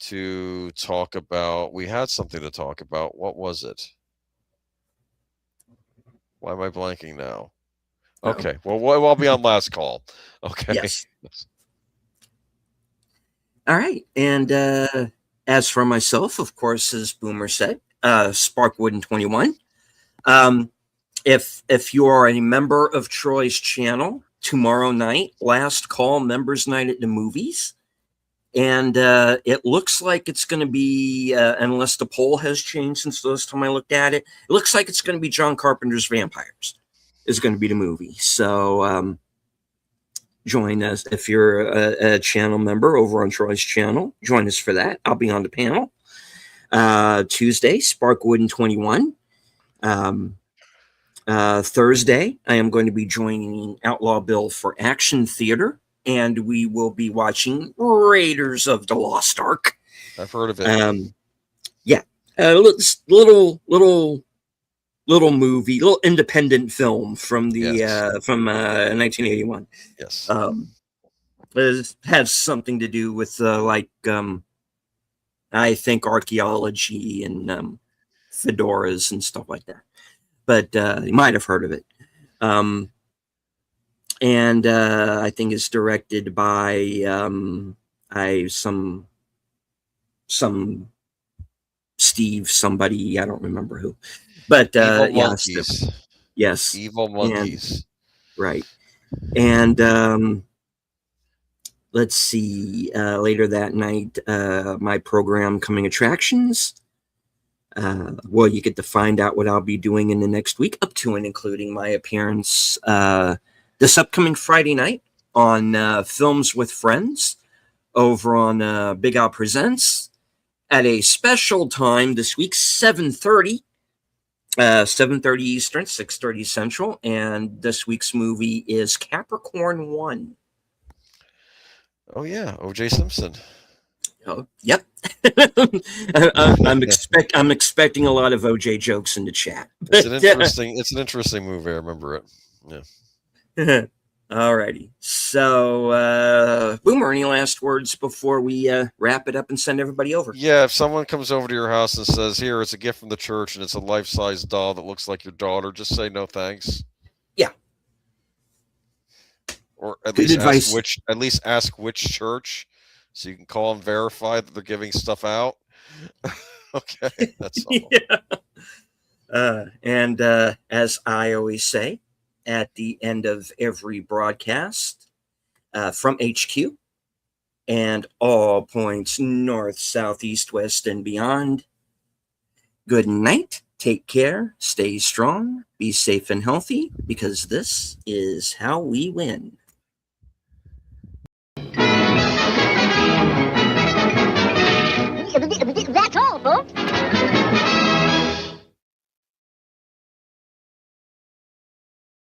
to talk about. We had something to talk about. What was it? Why am I blanking now? Okay. Well, I'll be on last call. Okay. Yes. All right. And as for myself, of course, as Boomer said, Sparkwood 21. If you are a member of Troy's channel, tomorrow night, last call members night at the movies. And it looks like it's going to be, unless the poll has changed since the last time I looked at it, it looks like it's going to be John Carpenter's Vampires is going to be the movie. So join us if you're a channel member over on Troy's channel. Join us for that. I'll be on the panel. Tuesday, Sparkwood 21. Thursday, I am going to be joining Outlaw Bill for Action Theater, and we will be watching Raiders of the Lost Ark. I've heard of it. Little movie, little independent film from the from 1981. Yes, it has something to do with I think archaeology and fedoras and stuff like that. But you might have heard of it. And I think it's directed by some Steve somebody, I don't remember who, but Evil yeah, monkeys. yes, Evil and monkeys. right, and let's see, later that night, my program Coming Attractions. Well, you get to find out what I'll be doing in the next week, up to and including my appearance this upcoming Friday night on Films with Friends over on Big Al Presents at a special time this week, 7:30. 7:30 Eastern, 6:30 Central, and this week's movie is Capricorn 1. Oh yeah, O.J. Simpson. Oh, yep. I'm expecting a lot of OJ jokes in the chat. It's an interesting movie. I remember it. Yeah. Alrighty. So, Boomer, any last words before we wrap it up and send everybody over? Yeah, if someone comes over to your house and says, "Here, it's a gift from the church, and it's a life-size doll that looks like your daughter," just say no thanks. Yeah. Or at Good advice. Ask which church, so you can call and verify that they're giving stuff out. Okay, that's all. Yeah. And as I always say, at the end of every broadcast from HQ and all points north, south, east, west, and beyond, good night, take care, stay strong, be safe and healthy, because this is how we win.